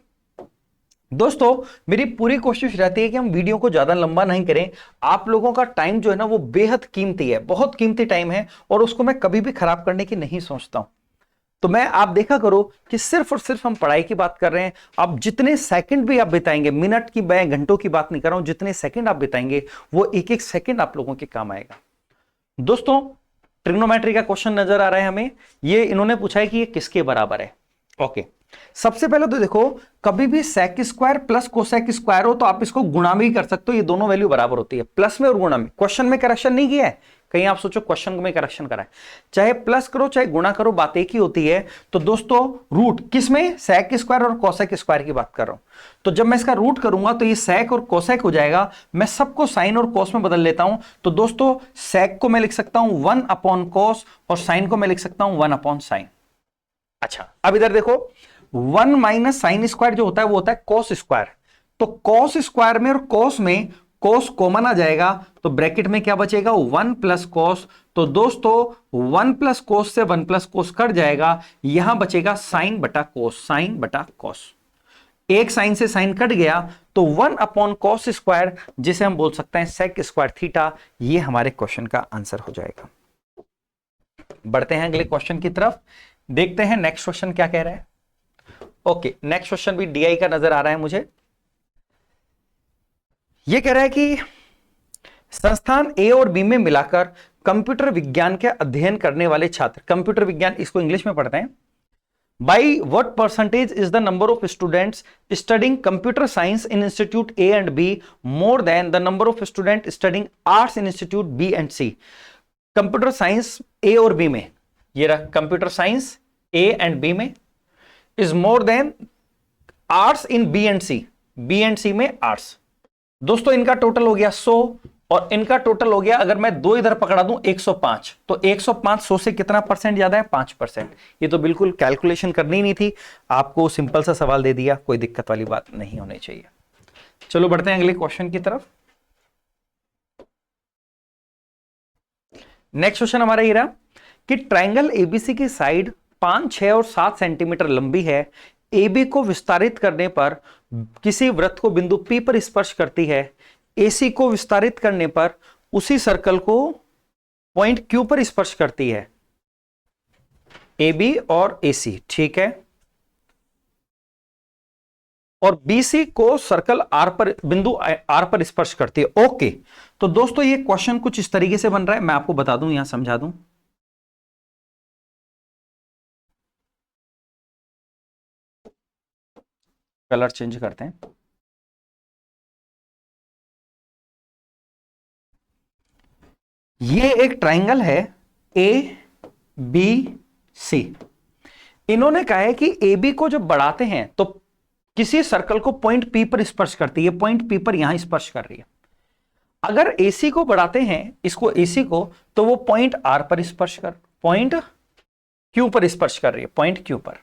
दोस्तों मेरी पूरी कोशिश रहती है कि हम वीडियो को ज्यादा लंबा नहीं करें। आप लोगों का टाइम जो है ना वो बेहद कीमती है, बहुत कीमती टाइम है, और उसको मैं कभी भी खराब करने की नहीं सोचता हूं। तो मैं आप देखा करो कि सिर्फ और सिर्फ हम पढ़ाई की बात कर रहे हैं। आप जितने सेकंड भी आप बिताएंगे, मिनट की मैं घंटों की बात नहीं कर रहा हूं, जितने सेकंड आप बिताएंगे वो एक एक सेकंड आप लोगों के काम आएगा। दोस्तों ट्रिग्नोमेट्री का क्वेश्चन नजर आ रहा है हमें। ये इन्होंने पूछा है कि ये किसके बराबर है। ओके, सबसे पहले तो देखो, कभी भी sec square plus cosec square हो तो आप इसको गुणा भी कर सकते हो, ये दोनों वैल्यू बराबर होती है, प्लस में और गुणा में। क्वेश्चन में करेक्शन नहीं किया है, कहीं आप सोचो क्वेश्चन में करेक्शन करा है, चाहे प्लस करो चाहे गुणा करो बात एक ही होती है। तो दोस्तों रूट किसमें, सेक स्क्वायर और कोसेक स्क्वायर की बात कर रहा हूं। तो जब मैं इसका रूट करूंगा तो ये सेक और कोसेक हो जाएगा। मैं सबको साइन और कोस में बदल लेता हूं। तो दोस्तों सेक को मैं लिख सकता हूं 1 अपॉन कोस, और साइन को मैं लिख सकता हूं 1 अपॉन साइन। अच्छा, अब इधर देखो, 1 माइनस साइन स्क्वायर जो होता है वो होता है कोस स्क्वायर। तो कोस स्क्वायर में और कोस में कोस कॉमन आ जाएगा, तो ब्रैकेट में क्या बचेगा, 1 प्लस कोस। तो दोस्तों 1 प्लस कोस से 1 प्लस कोस कट जाएगा, यहां बचेगा साइन बटा कोस, साइन बटा कोस। एक साइन से साइन कट गया, तो 1 अपॉन कोस स्क्वायर, जिसे हम बोल सकते हैं सेक स्क्वायर थीटा, ये हमारे क्वेश्चन का आंसर हो जाएगा। बढ़ते हैं अगले क्वेश्चन की तरफ, देखते हैं नेक्स्ट क्वेश्चन क्या कह रहा है। ओके, नेक्स्ट क्वेश्चन भी डीआई का नजर आ रहा है मुझे। यह कह रहा है कि संस्थान ए और बी में मिलाकर कंप्यूटर विज्ञान के अध्ययन करने वाले छात्र, कंप्यूटर विज्ञान इसको इंग्लिश में पढ़ते हैं, by what percentage is the number of students studying computer science in institute A and B more than the number of student studying arts in institute B and C. Computer science A और B में, ये रहा computer science A and B में, is more than arts in B and C, B and C में arts. दोस्तों इनका total हो गया 100 और इनका टोटल हो गया, अगर मैं 2 इधर पकड़ा दूं 105, तो 105 100 से कितना परसेंट ज्यादा है, 5%। ये तो बिल्कुल कैलकुलेशन करनी नहीं थी, आपको सिंपल सा सवाल दे दिया, कोई दिक्कत वाली बात नहीं होनी चाहिए। चलो बढ़ते हैं अगले क्वेश्चन की तरफ। नेक्स्ट क्वेश्चन हमारा ये रहा कि ट्रायंगल एबीसी की साइड 5, 6 और 7 सेंटीमीटर लंबी है। AB को विस्तारित करने पर किसी वृत्त को बिंदु P पर स्पर्श करती है। AC को विस्तारित करने पर उसी सर्कल को पॉइंट Q पर स्पर्श करती है। AB और AC, ठीक है, और BC को सर्कल R पर, बिंदु R पर स्पर्श करती है। ओके, तो दोस्तों ये क्वेश्चन कुछ इस तरीके से बन रहा है, मैं आपको बता दूं, यहां समझा दूं। कलर चेंज करते हैं। ये एक ट्रायंगल है ए बी सी। इन्होंने कहा है कि ए बी को जब बढ़ाते हैं तो किसी सर्कल को पॉइंट पी पर स्पर्श करती है, पॉइंट पी पर यहां स्पर्श कर रही है। अगर एसी को बढ़ाते हैं, इसको एसी को, तो वो पॉइंट आर पर स्पर्श कर, पॉइंट क्यू पर स्पर्श कर रही है, पॉइंट क्यू पर।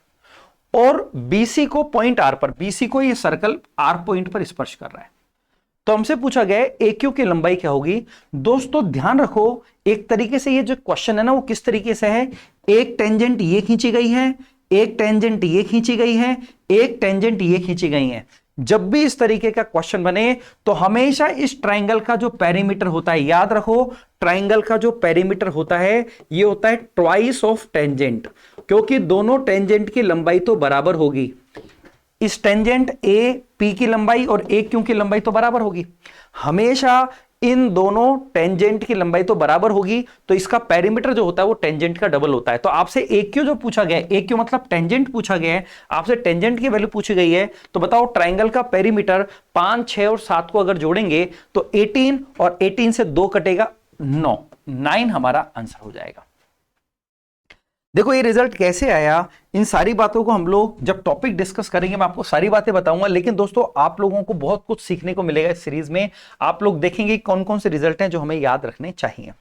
और बीसी को पॉइंट आर पर, बीसी को ये सर्कल आर पॉइंट पर स्पर्श कर रहा है। तो हमसे पूछा गया ए क्यू की लंबाई क्या होगी। दोस्तों ध्यान रखो, एक तरीके से ये जो क्वेश्चन है ना वो किस तरीके से है, एक टेंजेंट ये खींची गई है, एक टेंजेंट ये खींची गई है, एक टेंजेंट ये खींची गई है। जब भी इस तरीके का क्वेश्चन बने तो हमेशा इस ट्रायंगल का जो पेरीमीटर होता है, याद रखो ट्रायंगल का जो पेरीमीटर होता है ये होता है ट्वाइस ऑफ टेंजेंट, क्योंकि दोनों टेंजेंट की लंबाई तो बराबर होगी। इस टेंजेंट ए पी की लंबाई और ए क्यू की लंबाई तो बराबर होगी, हमेशा इन दोनों टेंजेंट की लंबाई तो बराबर होगी, तो इसका पेरीमीटर जो होता है वो टेंजेंट का डबल होता है। तो आपसे ए क्यू जो पूछा गया है, ए क्यू मतलब टेंजेंट पूछा गया है, आपसे टेंजेंट की वैल्यू पूछी गई है, तो बताओ ट्रायंगल का पेरीमीटर 5, 6 और 7 को अगर जोड़ेंगे तो 18 और 18 से 2 कटेगा 9, 9 हमारा आंसर हो जाएगा। देखो ये रिजल्ट कैसे आया, इन सारी बातों को हम लोग जब टॉपिक डिस्कस करेंगे मैं आपको सारी बातें बताऊंगा। लेकिन दोस्तों आप लोगों को बहुत कुछ सीखने को मिलेगा इस सीरीज में। आप लोग देखेंगे कौन कौन से रिजल्ट हैं जो हमें याद रखने चाहिए।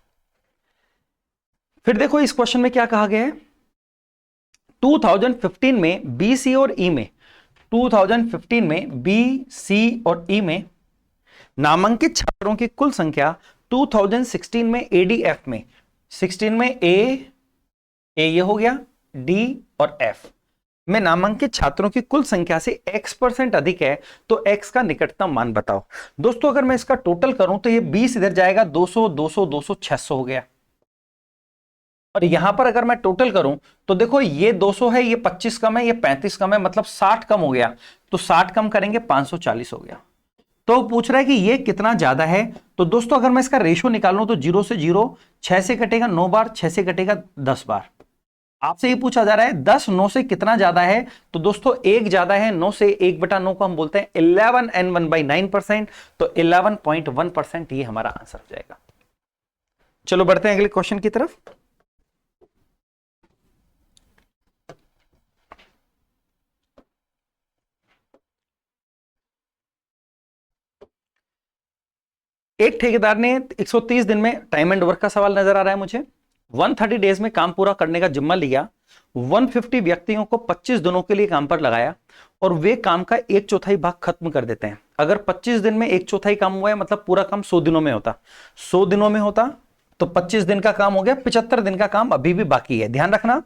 फिर देखो इस क्वेश्चन में क्या कहा गया है, 2015 में बी, सी और ई में, 2015 में बी, सी और ई में नामांकित छात्रों की कुल संख्या 2016 में एडीएफ में, 16 में ए ये हो गया, डी और एफ में नामांकित छात्रों की कुल संख्या से x% अधिक है, तो x का निकटतम मान बताओ। दोस्तों अगर मैं इसका टोटल करूं तो ये 20 इधर जाएगा, 200 200 200 600 हो गया। और यहां पर अगर मैं टोटल करूं तो देखो ये 200 है, ये 25 कम है, ये 35 कम है, मतलब 60 कम हो गया, तो 60 कम करेंगे 540 हो गया। तो पूछ रहा है कि ये कितना ज्यादा है। तो दोस्तों अगर मैं इसका रेशो निकालूं तो 0 से 0, 6 से कटेगा 9 बार, 6 से कटेगा 10 बार। आपसे ये पूछा जा रहा है 10 9 से कितना ज्यादा है, तो दोस्तों 1 ज्यादा है, 9 से 1/9 को हम बोलते हैं 11 and 1/9%, तो 11.1% ये हमारा आंसर हो जाएगा। चलो बढ़ते हैं अगले क्वेश्चन की तरफ। एक ठेकेदार ने 130 दिन में टाइम एंड वर्क का सवाल नजर आ रहा है मुझे, 130 डेज में काम पूरा करने का जिम्मा लिया, 150 व्यक्तियों को 25 दिनों के लिए काम पर लगाया और वे काम का 1/4 भाग खत्म कर देते हैं। अगर 25 दिन में 1/4 काम हुआ है मतलब पूरा काम 100 दिनों में होता, 100 दिनों में होता तो 25 दिन का काम हो गया, 75 दिन का काम अभी भी बाकी है। ध्यान रखना,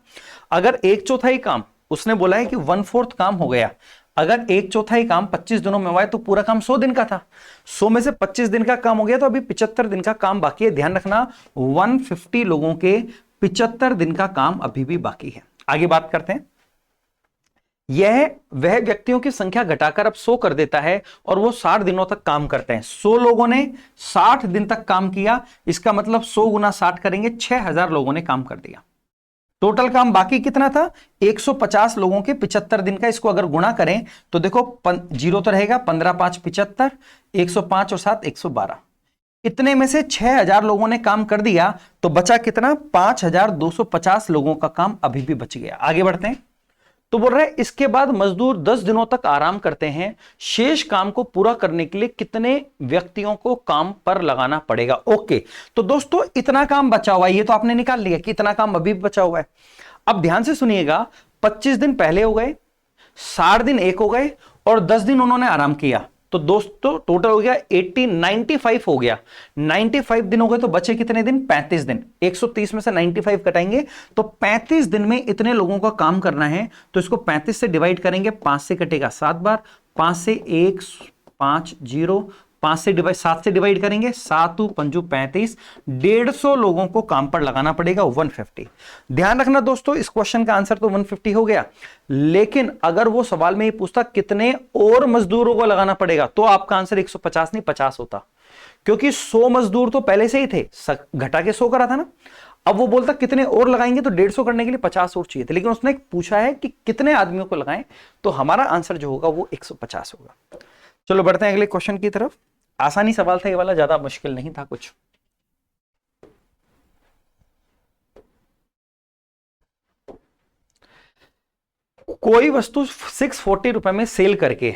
अगर 1/4 काम, उसने बोला है कि 1/4 काम हो गया, अगर 1/4 काम 25 दिनों में हुआ है तो पूरा काम 100 दिन का था, 100 में से 25 दिन का काम हो गया तो अभी 75 दिन का काम बाकी है। ध्यान रखना 150 लोगों के 75 दिन का काम अभी भी बाकी है। आगे बात करते हैं। यह वह व्यक्तियों की संख्या घटाकर अब 100 कर देता है और वो 60 दिनों तक काम करते हैं। 100 लोगों ने 60 दिन तक काम किया, इसका मतलब 100 गुना 60 करेंगे, 6000 लोगों ने काम कर दिया। टोटल काम बाकी कितना था, 150 लोगों के 75 दिन का। इसको अगर गुणा करें तो देखो 0 तो रहेगा, 15 5 75, 105 और 7 112, इतने में से 6000 लोगों ने काम कर दिया तो बचा कितना, 5250 लोगों का काम अभी भी बच गया। आगे बढ़ते हैं। तो बोल रहे हैं इसके बाद मजदूर 10 दिनों तक आराम करते हैं, शेष काम को पूरा करने के लिए कितने व्यक्तियों को काम पर लगाना पड़ेगा। ओके, तो दोस्तों इतना काम बचा हुआ है, ये तो आपने निकाल लिया कि इतना काम अभी भी बचा हुआ है। अब ध्यान से सुनिएगा, 25 दिन पहले हो गए, 60 दिन एक हो गए और 10 दिन उन्होंने आराम किया, तो दोस्तों टोटल हो गया 80, 95 हो गया। 95 दिन हो गए तो बचे कितने दिन, 35 दिन। 130 में से 95 कटाएंगे तो 35 दिन में इतने लोगों का काम करना है, तो इसको 35 से डिवाइड करेंगे, 5 से कटेगा 7 बार, 5 से 1 5 0, 5 से डिवाइड 7 से डिवाइड करेंगे, 7 पंजू 35, 150 लोगों को काम पर लगाना पड़ेगा 150। ध्यान रखना दोस्तों इस क्वेश्चन का आंसर तो 150 हो गया, लेकिन अगर वो सवाल में ये पूछता कितने और मजदूरों को लगाना पड़ेगा तो आपका आंसर 150 नहीं 50 होता, क्योंकि 100 मजदूर तो पहले से ही थे, घटा के 100 करा था ना। अब वो बोलता कितने और लगाएंगे तो 150 करने के लिए 50 और चाहिए थे, लेकिन उसने पूछा है कि कितने आदमियों को लगाएं, तो हमारा आंसर जो होगा वो 150 होगा। चलो बढ़ते हैं अगले क्वेश्चन की तरफ। आसानी सवाल था ये वाला, ज्यादा मुश्किल नहीं था कुछ। कोई वस्तु 640 रुपए में सेल करके,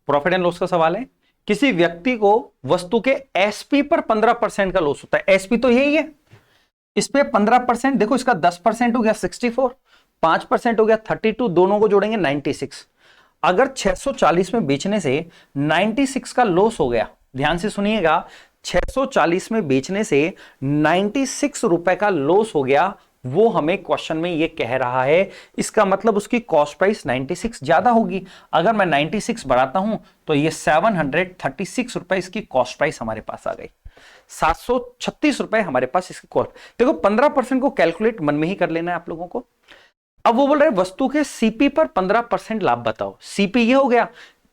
प्रॉफिट एंड लॉस का सवाल है, किसी व्यक्ति को वस्तु के एसपी पर 15% का लॉस होता है। एसपी तो यही है, इस पे 15%, देखो इसका 10% हो गया 64, 5% हो गया 32, दोनों को जोड़ेंगे 96। अगर 640 में बेचने से 96 का लॉस हो गया, ध्यान से सुनिएगा, 640 में बेचने से 96 रुपए का लॉस हो गया, वो हमें क्वेश्चन में ये कह रहा है, इसका मतलब उसकी कॉस्ट प्राइस 96 ज्यादा होगी। अगर मैं 96 बढ़ाता हूं तो ये 736 रुपए इसकी कॉस्ट प्राइस हमारे पास आ गई, 736 रुपए हमारे पास इसकी कॉस्ट। देखो 15% को कैलकुलेट मन में ही कर लेना है आप लोगों को। अब वो बोल रहे वस्तु के सीपी पर 15% लाभ बताओ। सीपी ये हो गया,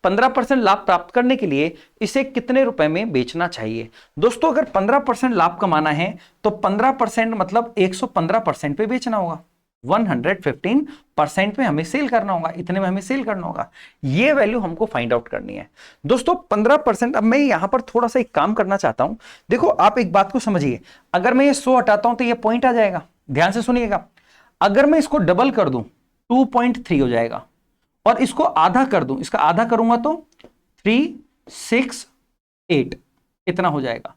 15% लाभ प्राप्त करने के लिए इसे कितने रुपए में बेचना चाहिए। दोस्तों अगर 15% लाभ कमाना है तो 15% मतलब 115% पे बेचना होगा, 115% पे हमें सेल करना होगा, इतने में हमें सेल करना होगा। ये वैल्यू हमको फाइंड आउट करनी है दोस्तों 15%। अब मैं यहां पर थोड़ा सा एक काम करना चाहता हूं, देखो आप एक बात को समझिए, अगर मैं ये 100 हटाता हूं तो ये पॉइंट आ जाएगा, ध्यान से सुनिएगा। अगर मैं इसको डबल कर दूं 2.3 हो जाएगा, और इसको आधा कर दूं, इसका आधा करूंगा तो 368 इतना हो जाएगा।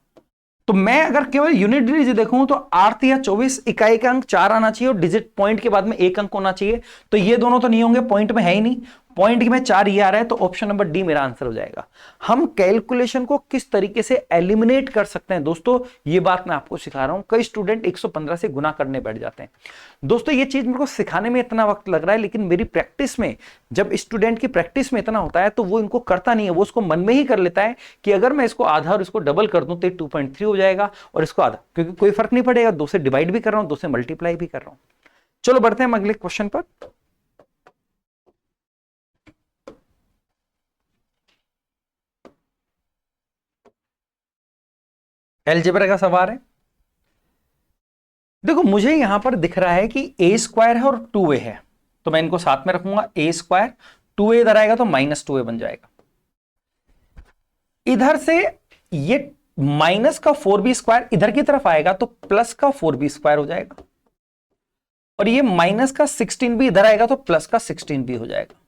तो मैं अगर केवल यूनिट डिजिट देखूं तो 8 या 24 इकाई का अंक 4 आना चाहिए और डिजिट पॉइंट के बाद में एक अंक होना चाहिए। तो ये दोनों तो नहीं होंगे, पॉइंट में है ही नहीं, पॉइंट में 4 ये आ रहा है, तो ऑप्शन नंबर डी मेरा आंसर हो जाएगा। हम कैलकुलेशन को किस तरीके से एलिमिनेट कर सकते हैं दोस्तों, ये बात मैं आपको सिखा रहा हूं। कई स्टूडेंट 115 से गुना करने बैठ जाते हैं। दोस्तों ये चीज मेरे को सिखाने में इतना वक्त लग रहा है, लेकिन मेरी प्रैक्टिस में, जब स्टूडेंट की प्रैक्टिस में इतना होता है तो वो इनको करता नहीं है, वो उसको मन में ही कर लेता है कि अगर मैं इसको आधा और इसको डबल कर दूं तो 2.3 हो जाएगा, और इसको आधा, क्योंकि कोई फर्क नहीं पड़ेगा, 2 से डिवाइड भी कर रहा हूं, 2 से मल्टीप्लाई भी कर रहा हूं। चलो बढ़ते हैं हम अगले क्वेश्चन पर। अलजेब्रा का सवाल है। देखो मुझे यहां पर दिख रहा है कि ए स्क्वायर है और 2a है, तो मैं इनको साथ में रखूंगा। ए स्क्वायर 2a इधर आएगा तो -2a बन जाएगा। इधर से ये माइनस का 4b स्क्वायर इधर की तरफ आएगा तो प्लस का 4b स्क्वायर हो जाएगा, और ये माइनस का 16b इधर आएगा तो प्लस का 16b हो जाएगा।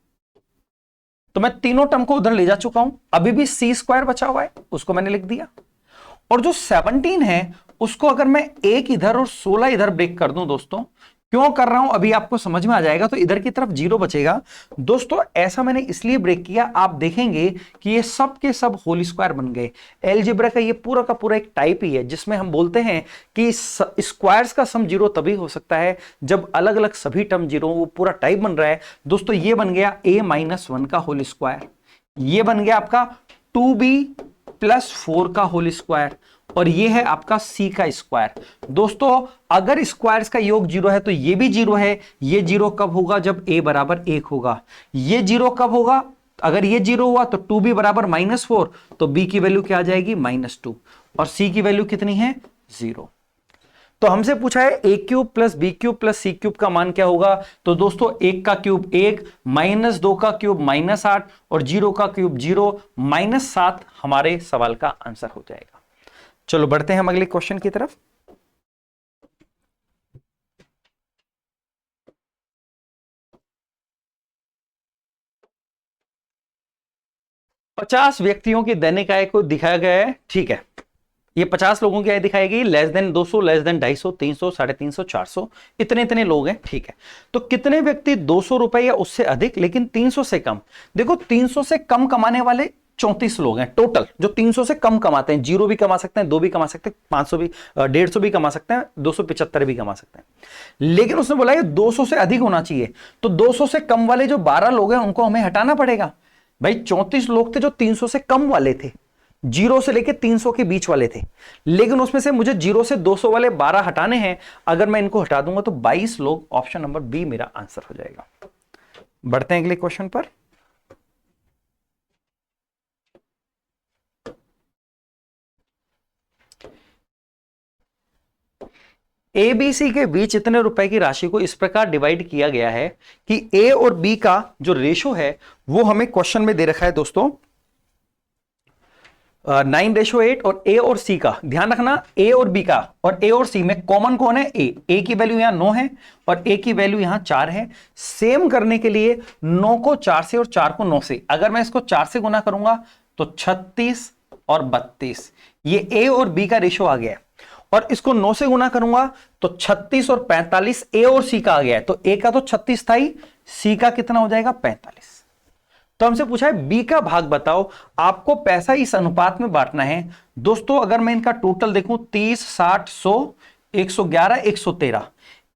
तो मैं तीनों टर्म को उधर ले जा चुका हूं, अभी भी c स्क्वायर बचा हुआ है, उसको मैंने लिख दिया। और जो 17 है उसको अगर मैं 1 इधर और 16 इधर ब्रेक कर दूं दोस्तों, क्यों कर रहा हूं अभी आपको समझ में आ जाएगा। तो इधर की तरफ 0 बचेगा दोस्तों, ऐसा मैंने इसलिए ब्रेक किया, आप देखेंगे कि ये सब के सब होल स्क्वायर बन गए। अलजेब्रा का ये पूरा का पूरा एक टाइप ही है जिसमें हम बोलते हैं कि स्क्वायर्स का सम 0 तभी हो सकता है जब अलग अलग सभी टर्म 0, वो पूरा टाइप बन रहा है दोस्तों। ये बन गया a-1 का होल स्क्वायर, ये बन गया आपका 2b + 4 का होल स्क्वायर, और ये है आपका c का स्क्वायर। दोस्तों अगर स्क्वायर्स का योग 0 है तो ये भी 0 है। ये 0 कब होगा, जब a बराबर 1 होगा। ये 0 कब होगा, अगर ये 0 हुआ तो 2b बराबर -4, तो b की वैल्यू क्या आ जाएगी, -2, और c की वैल्यू कितनी है, 0। तो हमसे पूछा है a³ + b³ + c³ का मान क्या होगा। तो दोस्तों 1 का क्यूब 1, -2 का क्यूब -8, और 0 का क्यूब 0, -7 हमारे सवाल का आंसर हो जाएगा। चलो बढ़ते हैं हम अगले क्वेश्चन की तरफ। पचास व्यक्तियों की दैनिक आय को दिखाया गया है, ठीक है। ये 50 लोगों की आय दिखाई गई, <200, <250, 300, 350, 400, इतने लोग हैं, ठीक है। तो कितने व्यक्ति 200 रुपए या उससे अधिक लेकिन 300 से कम, देखो 300 से कम कमाने वाले 34 लोग हैं टोटल, जो 300 से कम कमाते हैं। 0 भी कमा सकते हैं, 2 भी कमा सकते हैं, 500 भी, 150 भी कमा सकते हैं, 275 भी कमा सकते हैं। लेकिन उसने बोला है 200 से अधिक होना चाहिए, तो 200 से कम वाले जो 12 लोग हैं उनको हमें हटाना पड़ेगा। भाई 34 लोग थे जो 300 से कम वाले थे, 0 से लेके 300 के बीच वाले थे, लेकिन उसमें से मुझे 0 से 200 वाले 12 हटाने हैं। अगर मैं इनको हटा दूंगा तो 22 लोग, ऑप्शन नंबर बी मेरा आंसर हो जाएगा। बढ़ते हैं अगले क्वेश्चन पर। ABC के बीच इतने रुपए की राशि को इस प्रकार डिवाइड किया गया है कि A और B का जो रेशो है वो हमें क्वेश्चन में दे रखा है दोस्तों 9:8, और A और C का ध्यान रखना, A और B का, और A और C में कॉमन कौन है, A की वैल्यू यहां 9 है और A की वैल्यू यहां 4 है। सेम करने के लिए 9 को 4 से और 4 को 9 से, अगर मैं इसको 4 से गुना करूंगा तो 36 और 32, ये A और B का रेशो आ गया है। और इसको 9 से गुना करूंगा तो 36 और 45 A और C का आ गया है। तो A का तो 36 था ही, C का कितना हो जाएगा, 45। तो हमसे पूछा है B का भाग बताओ, आपको पैसा इस अनुपात में बांटना है। दोस्तों अगर मैं इनका टोटल देखूं 30, 60, 100, 111, 113,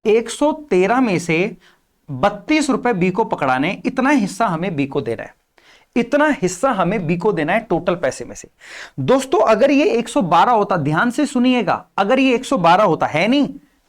113 में से 32 रुपए B को पकड़ाने, इतना हिस्सा हमें B को देना है, इतना हिस्सा हमें B को देना है टोटल पैसे में से। दोस्तों अगर ये 112 होता, ध्यान से सुनिएगा, अगर ये 112 होता, है नहीं,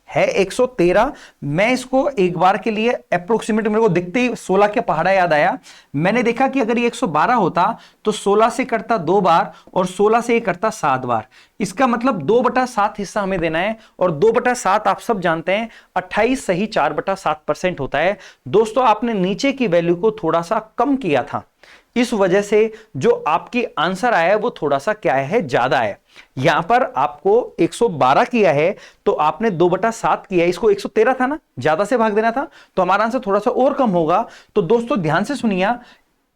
है 113, मैं इसको एक बार के लिए अप्रोक्सीमेट, मेरे को दिखते ही 16 के पहाड़ा याद आया। मैंने देखा कि अगर ये 112 होता तो 16 से करता 2 बार और 16 से ये करता 7 बार। इसका मतलब 2/7 हिस्सा हमें देना है, और 2/7 आप सब जानते हैं 28 सही 4/7% होता है। दोस्तों आपने नीचे की वैल्यू को थोड़ा सा कम किया था, इस वजह से जो आपकी आंसर आया है वो थोड़ा सा क्या है, ज्यादा है। यहां पर आपको 112 किया है तो आपने 2/7 किया है, इसको 113 था ना, ज्यादा से भाग देना था, तो हमारा आंसर थोड़ा सा और कम होगा। तो दोस्तों ध्यान से सुनिए,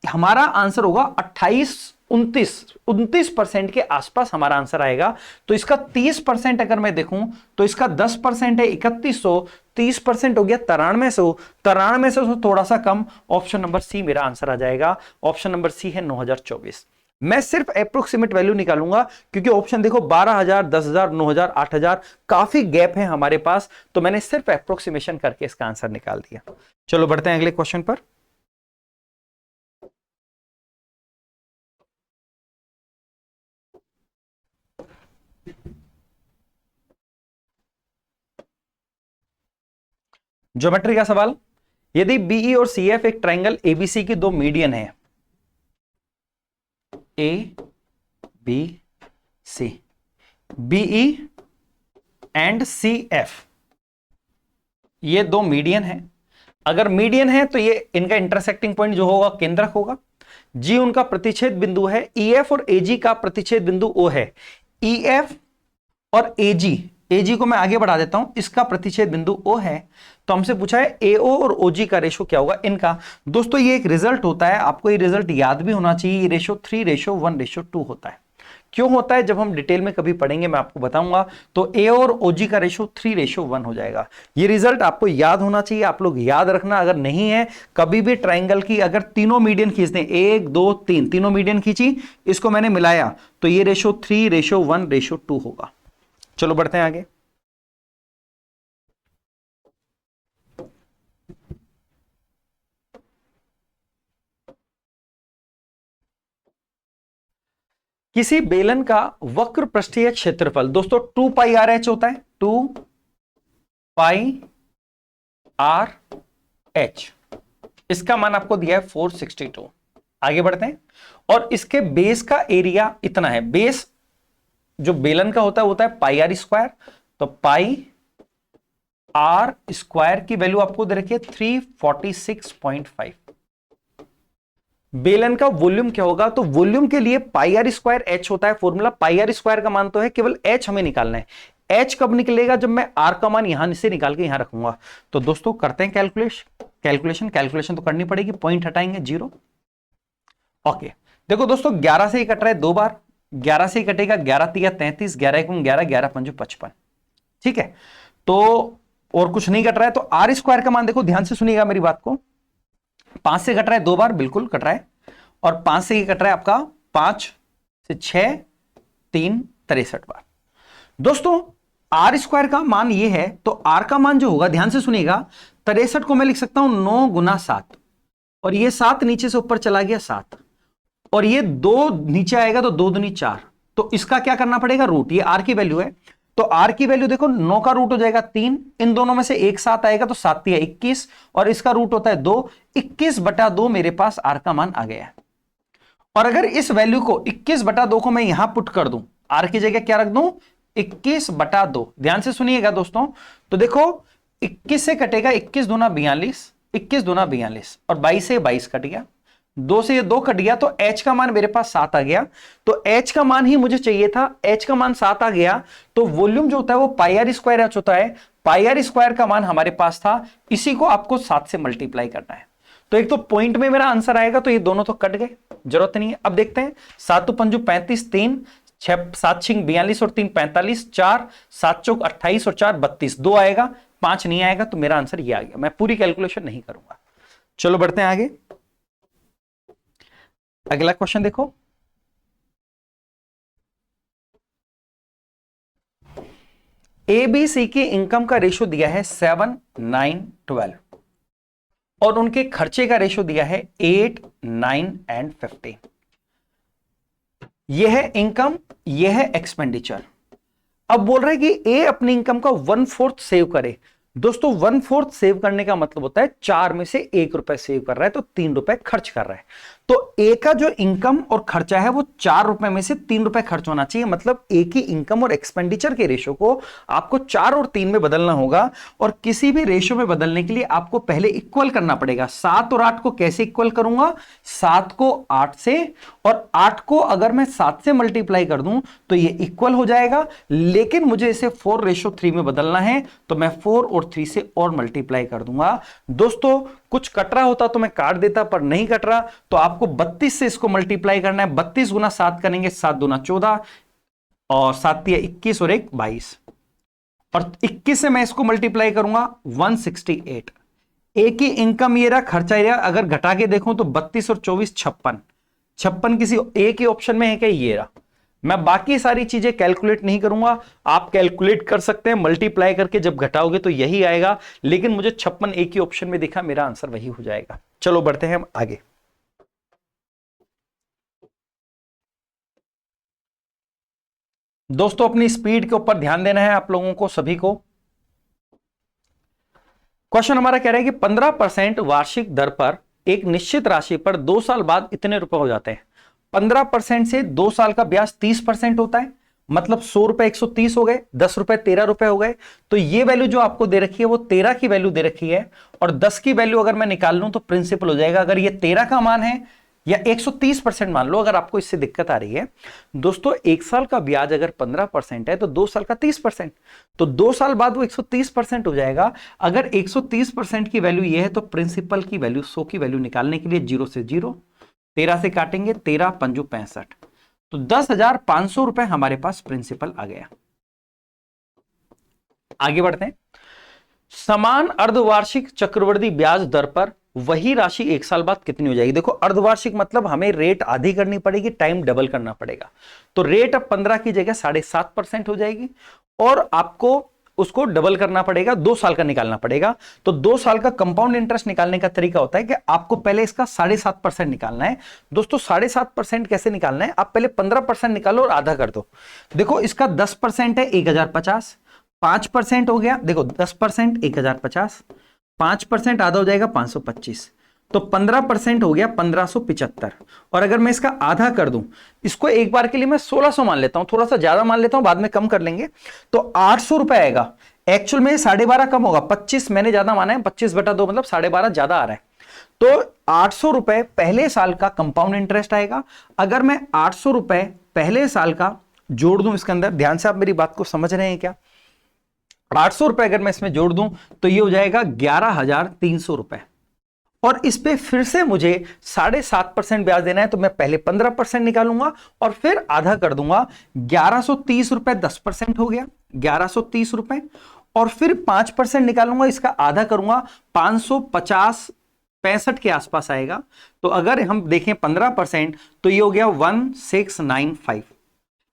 हमारा आंसर होगा 28 29% के आसपास हमारा आंसर आएगा। तो इसका 30% अगर मैं देखूं तो इसका 10% है 3100, 30% हो गया 9300, 9300 से थोड़ा सा कम, ऑप्शन नंबर सी मेरा आंसर आ जाएगा। ऑप्शन नंबर सी है 9024। मैं सिर्फ अप्रोक्सीमेट वैल्यू निकालूंगा क्योंकि ऑप्शन देखो 12000, 10000, 9000, 8000, काफी गैप है हमारे पास, तो मैंने सिर्फ अप्रोक्सीमेशन करके इसका आंसर निकाल दिया। चलो बढ़ते हैं अगले क्वेश्चन पर। ज्योमेट्री का सवाल, यदि बीई और सीएफ एक ट्रायंगल एबीसी की दो मीडियन है, A B C, BE and C F, ये दो मीडियन है। अगर मीडियन है तो ये इनका इंटरसेक्टिंग पॉइंट जो होगा केंद्रक होगा। जी उनका प्रतिच्छेद बिंदु है। ईएफ और एजी का प्रतिच्छेद बिंदु ओ है। ईएफ और एजी को मैं आगे बढ़ा देता हूं, इसका प्रतिच्छेद बिंदु ओ है। तो हमसे पूछा है एओ और ओजी का रेशो क्या होगा इनका। दोस्तों ये एक रिजल्ट होता है, आपको ये रिजल्ट याद भी होना चाहिए। ये रेशो 3:1:2 होता है। क्यों होता है जब हम डिटेल में कभी पढ़ेंगे मैं आपको बताऊंगा। तो ए और ओजी का रेशो 3:1 हो जाएगा। ये रिजल्ट आपको याद होना चाहिए, आप लोग याद रखना। अगर नहीं है, कभी भी ट्राइंगल की अगर तीनों मीडियन खींचते हैं, 1 2 3, तीनों मीडियन खींची, इसको मैंने मिलाया, तो ये रेशो 3:1:2 होगा। चलो बढ़ते हैं आगे। किसी बेलन का वक्र पृष्ठीय क्षेत्रफल, दोस्तों 2πr(h) होता है, 2πr(h), इसका मान आपको दिया है 462। आगे बढ़ते हैं, और इसके बेस का एरिया इतना है। बेस जो बेलन का होता है πr², तो πr² की वैल्यू आपको दे रखी है 346.5। बेलन का वॉल्यूम क्या होगा, तो वॉल्यूम के लिए πr²h होता है फॉर्मूला। πr² का मान तो है, केवल h हमें निकालना है। h कब निकलेगा, जब मैं r का मान यहां से निकाल के यहां रखूंगा। तो दोस्तों करते हैं कैलकुलेशन तो करनी पड़ेगी। पॉइंट हटाएंगे 0। ओके, देखो दोस्तों 11 से ही कट रहा है 2 बार, 11 से ही कटेगा, 11 3 33, 11 1 11, 11 5 55। ठीक है, तो और कुछ नहीं कट रहा है। तो r² का मान देखो, ध्यान से सुनिएगा मेरी बात को। 5 से कट रहा है 2 बार, बिल्कुल कट रहा है, और 5 से ही कट रहा है आपका 5 से 6 3 63 बार। दोस्तों r² का मान ये है, तो r का मान जो होगा, ध्यान से सुनिएगा, 63 को मैं लिख सकता हूं 9 गुना 7, और ये 7 नीचे से ऊपर चला गया 7, और ये 2 नीचे आएगा तो 2 दूनी 4। तो इसका क्या करना पड़ेगा, रूट। ये r की वैल्यू है, तो r की वैल्यू देखो 9 का रूट हो जाएगा 3, इन दोनों में से एक 7 आएगा, तो 7 3 21, और इसका रूट होता है 2। 21/2 मेरे पास r का मान आ गया है। और अगर इस वैल्यू को 21/2 को मैं यहां पुट कर दूं, r की जगह क्या रख दूं, 21/2। ध्यान से सुनिएगा दोस्तों, तो देखो 21 से कटेगा 21 दूना 42, 21 दूना 42, और 22 से 22 कट गया, 2 से ये 2 कट गया, तो h का मान मेरे पास 7 आ गया। तो h का मान ही मुझे चाहिए था, h का मान 7 आ गया। तो वॉल्यूम जो होता है वो πr² होता है, πr² का मान हमारे पास था, इसी को आपको 7 से मल्टीप्लाई करना है। तो एक तो पॉइंट में मेरा आंसर आएगा, तो ये दोनों तो कट गए, जरूरत नहीं है। अब देखते हैं, 7 5 35, 3 6 7 6 42 और 3 45, 4 7 चौक 28 और 4 32, 2 आएगा, 5 नहीं आएगा, तो मेरा आंसर ये आ गया। मैं पूरी कैलकुलेशन नहीं करूंगा। चलो बढ़ते हैं आगे। अगला क्वेश्चन देखो, एबीसी की इनकम का रेशो दिया है 7 9 12, और उनके खर्चे का रेशो दिया है 8 9 एंड 15। यह है इनकम, यह है एक्सपेंडिचर। अब बोल रहे हैं कि ए अपनी इनकम का 1/4 सेव करे। दोस्तों 1/4 सेव करने का मतलब होता है 4 में से 1 रुपए सेव कर रहा है, तो 3 रुपए खर्च कर रहा है। तो ए का जो इनकम और खर्चा है वो 4 रुपए में से 3 रुपए खर्च होना चाहिए। मतलब ए की इनकम और एक्सपेंडिचर के रेशो को आपको 4 और 3 में बदलना होगा। और किसी भी रेशो में बदलने के लिए आपको पहले इक्वल करना पड़ेगा। 7 और 8 को कैसे इक्वल करूंगा, 7 को 8 से, और 8 को अगर मैं 7 से मल्टीप्लाई कर दूं तो ये इक्वल हो जाएगा। लेकिन मुझे इसे 4:3 में बदलना है, तो मैं 4 और और 3 से और मल्टीप्लाई कर दूंगा। दोस्तों कुछ कट रहा होता तो मैं काट देता, पर नहीं कट रहा, तो आपको 32 से इसको मल्टीप्लाई करना है। 32 गुना 7 करेंगे, 7 दूना 14 और 7 तिया 21 और 1 22, और 21 से मैं इसको मल्टीप्लाई करूंगा 168। एक ही इनकम ये रहा, खर्चा ये रहा। अगर घटा के देखूं तो 32 और 24 56, 56 किसी एक ही ऑप्शन में है क्या? ये रहा। मैं बाकी सारी चीजें कैलकुलेट नहीं करूंगा, आप कैलकुलेट कर सकते हैं, मल्टीप्लाई करके जब घटाओगे तो यही आएगा, लेकिन मुझे 56 एक ही ऑप्शन में दिखा, मेरा आंसर वही हो जाएगा। चलो बढ़ते हैं हम आगे। दोस्तों अपनी स्पीड के ऊपर ध्यान देना है आप लोगों को, सभी को। क्वेश्चन हमारा कह रहा है कि 15% वार्षिक दर पर एक निश्चित राशि पर 2 साल बाद इतने रुपए हो जाते हैं। 15% से 2 साल का ब्याज 30% होता है, मतलब 100 रुपए 130 हो गए, 10 रुपए 13 रुपए हो गए। तो ये वैल्यू जो आपको दे रखी है वो 13 की वैल्यू दे रखी है, और 10 की वैल्यू अगर मैं निकाल लूं तो प्रिंसिपल हो जाएगा। अगर ये 13 का मान है या 130% मान लो, अगर आपको इससे दिक्कत आ रही है। दोस्तों 1 साल का ब्याज अगर 15% है तो 2 साल का 30%, तो 2 साल बाद वो 130% हो जाएगा। अगर 130% की वैल्यू ये है तो प्रिंसिपल की वैल्यू 100 की वैल्यू निकालने के लिए 0 से 0, 13 से काटेंगे, 13 पंजू 65, तो 10,500 रुपए हमारे पास प्रिंसिपल आ गया। आगे बढ़ते हैं। समान अर्धवार्षिक चक्रवृद्धि ब्याज दर पर वही राशि 1 साल बाद कितनी हो जाएगी? देखो अर्धवार्षिक मतलब हमें रेट आधी करनी पड़ेगी, टाइम डबल करना पड़ेगा। तो रेट अब 15 की जगह 7.5% हो जाएगी, और आपको उसको डबल करना पड़ेगा, 2 साल का निकालना पड़ेगा। तो 2 साल का कंपाउंड इंटरेस्ट निकालने का तरीका होता है कि आपको पहले इसका 7.5% निकालना है। दोस्तों 7.5% कैसे निकालना है? आप पहले 15% निकालो और आधा कर दो। देखो इसका 10% है 1050, 5% हो गया, देखो 10% 1050, 5% आधा हो जाएगा 525, तो 15% हो गया 1575। और अगर मैं इसका आधा कर दूं, इसको एक बार के लिए मैं 1600 मान लेता हूं, थोड़ा सा ज्यादा मान लेता हूं, बाद में कम कर लेंगे, तो 800 रुपए आएगा। एक्चुअल में 12.5 कम होगा, 25 मैंने ज्यादा माना है, 25/2 मतलब 12.5 ज्यादा आ रहा है। तो 800 रुपए पहले साल का कंपाउंड इंटरेस्ट आएगा। अगर मैं 800 रुपए पहले साल का जोड़ दूं इसके अंदर, ध्यान से आप मेरी बात को समझ रहे हैं क्या? 800 रुपए अगर मैं इसमें जोड़ दूं तो ये हो जाएगा 11,300 रुपए, और इस पे फिर से मुझे 7.5% ब्याज देना है, तो मैं पहले 15% निकालूंगा और फिर आधा कर दूंगा। 1130 रुपए 10% हो गया, 1130 रुपए, और फिर 5% निकालूंगा, इसका आधा करूंगा, 550 65 के आसपास आएगा। तो अगर हम देखें 15% तो ये हो गया 1695,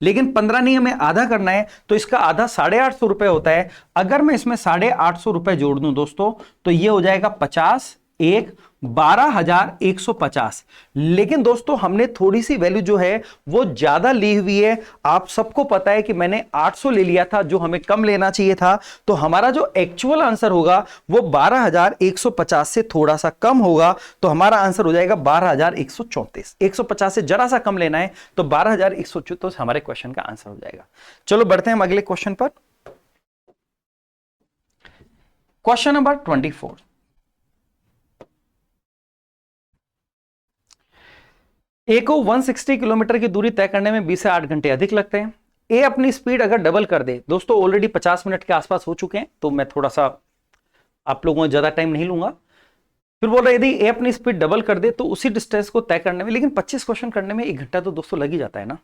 लेकिन 15 नहीं, हमें आधा करना है, तो इसका आधा 850 रुपए होता है। अगर मैं इसमें 850 रुपए जोड़ दूं दोस्तों तो ये हो जाएगा 50 1 12,150। लेकिन दोस्तों हमने थोड़ी सी वैल्यू जो है वो ज्यादा ली हुई है। आप सबको पता है कि मैंने 800 ले लिया था, जो हमें कम लेना चाहिए था। तो हमारा जो एक्चुअल आंसर होगा वो 12,150 से थोड़ा सा कम होगा, तो हमारा आंसर हो जाएगा 12,134। 150 से जरा सा कम लेना है, तो 12,134 हमारे क्वेश्चन का आंसर हो जाएगा। चलो बढ़ते हैं हम अगले क्वेश्चन पर। Question number 24। ए को 160 किलोमीटर की दूरी तय करने में 20 से 8 घंटे अधिक लगते हैं। ए अपनी स्पीड अगर डबल कर दे, दोस्तों ऑलरेडी 50 मिनट के आसपास हो चुके हैं, तो मैं थोड़ा सा आप लोगों को ज्यादा टाइम नहीं लूंगा। फिर बोल रहे यदि ए अपनी स्पीड डबल कर दे तो उसी डिस्टेंस को तय करने में, लेकिन 25 क्वेश्चन करने में 1 घंटा तो दोस्तों लग ही जाता है ना।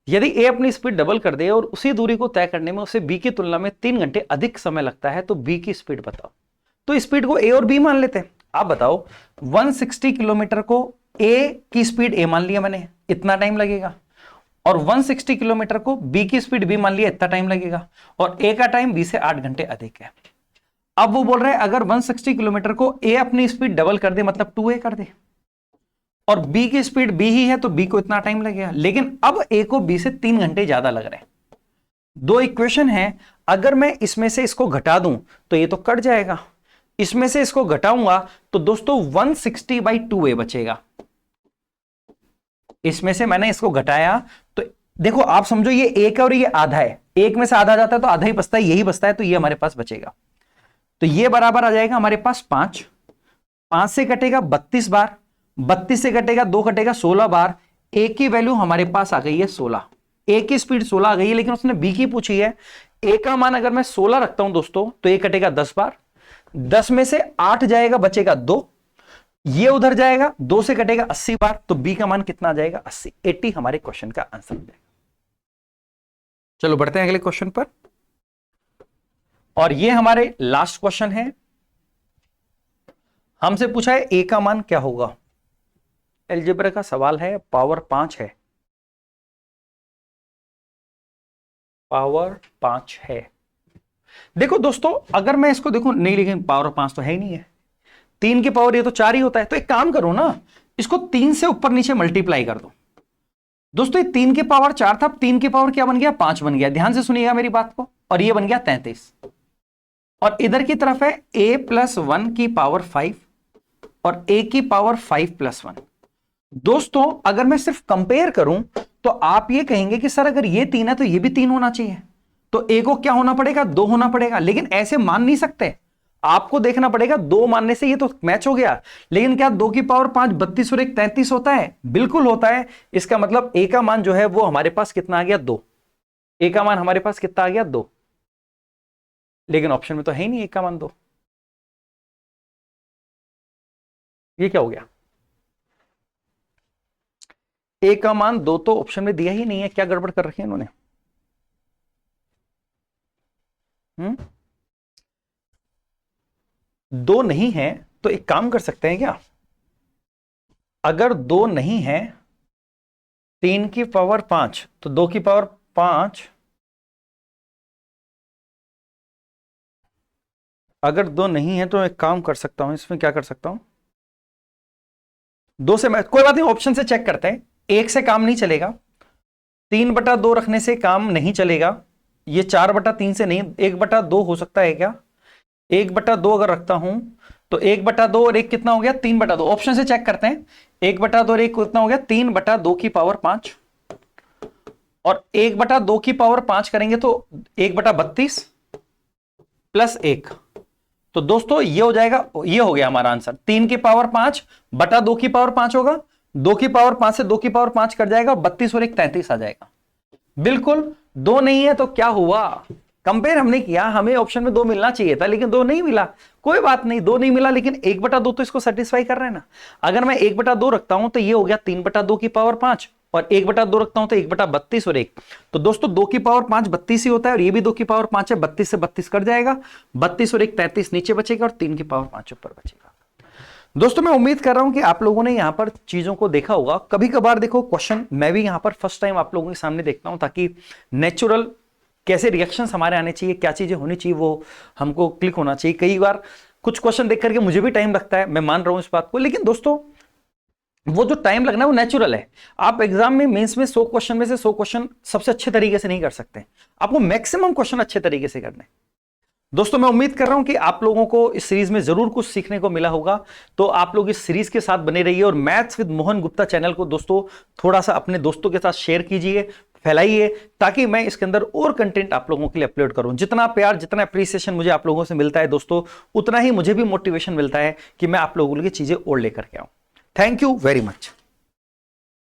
यदि ए अपनी स्पीड डबल कर दे और उसी दूरी को तय करने में उसे बी की तुलना में 3 घंटे अधिक समय लगता है, तो बी की स्पीड बताओ। तो स्पीड को ए और बी मान लेते हैं। आप बताओ 160 किलोमीटर को ए की स्पीड ए मान लिया मैंने, इतना टाइम लगेगा, और 160 किलोमीटर को बी की स्पीड बी मान लिया, इतना टाइम लगेगा, और ए का टाइम 20 से 8 घंटे अधिक है। अब वो बोल रहे हैं अगर 160 किलोमीटर को ए अपनी स्पीड डबल कर दे, मतलब 2a कर दे, और बी की स्पीड बी ही है, तो बी को इतना टाइम लगेगा। लेकिन अब ए को बी से 3 घंटे ज्यादा लग रहे हैं। 2 इक्वेशन है, अगर मैं इसमें से इसको घटा दूं तो ये तो कट जाएगा, इसमें से इसको घटाऊंगा तो दोस्तों 160/2a बचेगा। इसमें से मैंने इसको घटाया, तो देखो आप समझो ये एक है और ये आधा है, एक में से आधा जाता है तो आधा ही बचता है, यही बचता है, तो ये हमारे पास बचेगा। तो ये बराबर आ जाएगा हमारे पास 5 से कटेगा 32 बार, 32 से कटेगा 2 कटेगा 16 बार, ए की वैल्यू हमारे पास आ गई है 16। ए की स्पीड 16 आ गई है, लेकिन उसने बी की पूछी है। ए का मान अगर मैं 16 रखता हूं दोस्तों तो ए कटेगा 10 बार, 10 में से 8 जाएगा, बचेगा 2, ये उधर जाएगा, 2 से कटेगा 80 बार, तो बी का मान कितना आ जाएगा 80, 80 हमारे क्वेश्चन का आंसर हो जाएगा। चलो बढ़ते हैं अगले क्वेश्चन पर, और ये हमारे लास्ट क्वेश्चन है। हमसे पूछा है ए का मान क्या होगा। अलजेब्रा का सवाल है, पावर 5 है, पावर 5 है। देखो दोस्तों, अगर मैं इसको देखूं, नहीं लेकिन पावर 5 तो है ही नहीं है, 3 की पावर ये तो 4 ही होता है, तो एक काम करो ना, इसको 3 से ऊपर नीचे मल्टीप्लाई कर दो। दोस्तों ये 3 की पावर 4 था, 3 की पावर क्या बन गया 5 बन गया, ध्यान से सुनिएगा मेरी बात को, और ये बन गया 33। और इधर की तरफ है a+1 की पावर 5 और a की पावर 5+1। दोस्तों अगर मैं सिर्फ कंपेयर करूं तो आप ये कहेंगे कि सर अगर ये 3 है तो ये भी 3 होना चाहिए, तो a को क्या होना पड़ेगा 2 होना पड़ेगा, लेकिन ऐसे मान नहीं सकते, आपको देखना पड़ेगा 2 मानने से ये तो मैच हो गया, लेकिन क्या 2 की पावर 5 32 और 1 33 होता है, बिल्कुल होता है। इसका मतलब a का मान जो है वो हमारे पास कितना आ गया 2, a का मान हमारे पास कितना आ गया 2, लेकिन ऑप्शन में तो है ही नहीं a का मान 2, ये क्या हो गया, a का मान 2 तो ऑप्शन में दिया ही नहीं है, क्या गड़बड़ कर रखी है इन्होंने। 2 नहीं है तो एक काम कर सकते हैं क्या, अगर 2 नहीं है 3 की पावर 5 तो 2 की पावर 5, अगर 2 नहीं है तो एक काम कर सकता हूं, इसमें क्या कर सकता हूं, 2 से मैं, कोई बात नहीं ऑप्शन से चेक करते हैं, 1 से काम नहीं चलेगा, 3/2 रखने से काम नहीं चलेगा, ये 4/3 से नहीं, 1/2 हो सकता है क्या, 1/2 अगर रखता हूं तो 1/2 और 1 कितना हो गया 3/2, ऑप्शन से चेक करते हैं, 1/2 और 1 कितना हो गया 3/2 की पावर 5, और 1/2 की पावर 5 करेंगे तो 1/32 प्लस 1, तो दोस्तों ये हो जाएगा, ये हो गया हमारा आंसर, 3 की पावर 5 बटा 2 की पावर 5 होगा, 2 की पावर 5 से 2 की पावर 5 कर जाएगा, 32 और 1 33 आ जाएगा। बिल्कुल 2 नहीं है तो क्या हुआ, कंपेयर हमने किया, हमें ऑप्शन में 2 मिलना चाहिए था लेकिन 2 नहीं मिला, कोई बात नहीं, 2 नहीं मिला, लेकिन 1/2 तो इसको सेटिस्फाई कर रहे हैं ना। अगर मैं 1/2 रखता हूं तो ये हो गया 3/2 की पावर 5, और 1/2 रखता हूं तो 1/32 और 1, तो दोस्तों 2 की पावर 5 32 ही होता है, और ये भी 2 की पावर 5 है, 32 से 32 कट जाएगा, 32 और 1 33 नीचे बचेगा, और 3 की पावर 5 ऊपर बचेगा। दोस्तों मैं उम्मीद कर रहा हूं कि आप लोगों ने यहां पर चीजों को देखा होगा। कभी कभार देखो क्वेश्चन मैं भी यहां पर फर्स्ट टाइम आप लोगों के सामने देखता हूं, ताकि नेचुरल कैसे रिएक्शंस हमारे आने चाहिए, क्या चीजें होनी चाहिए वो हमको क्लिक होना चाहिए। कई बार कुछ क्वेश्चन देख करके मुझे भी टाइम लगता है, मैं मान रहा हूं इस बात को, लेकिन दोस्तों वो जो टाइम लगना है वो नेचुरल है। आप एग्जाम में मेंस में 100 क्वेश्चन में से 100 क्वेश्चन सबसे अच्छे तरीके से नहीं कर सकते, आपको मैक्सिमम क्वेश्चन अच्छे तरीके से करने। दोस्तों मैं उम्मीद कर रहा हूं कि आप लोगों को इस सीरीज में जरूर कुछ सीखने को मिला होगा, तो आप लोग इस सीरीज के साथ बने रहिए, और maths with Mohan Gupta channel को दोस्तों थोड़ा सा अपने दोस्तों के साथ शेयर कीजिए, फैलाइए, ताकि मैं इसके अंदर और कंटेंट आप लोगों के लिए अपलोड करूं। जितना प्यार, जितना अप्रिसिएशन मुझे आप लोगों से मिलता है दोस्तों, उतना ही मुझे भी मोटिवेशन मिलता है कि मैं आप लोगों के लिए चीजें और लेकर के आऊं। Thank you very much.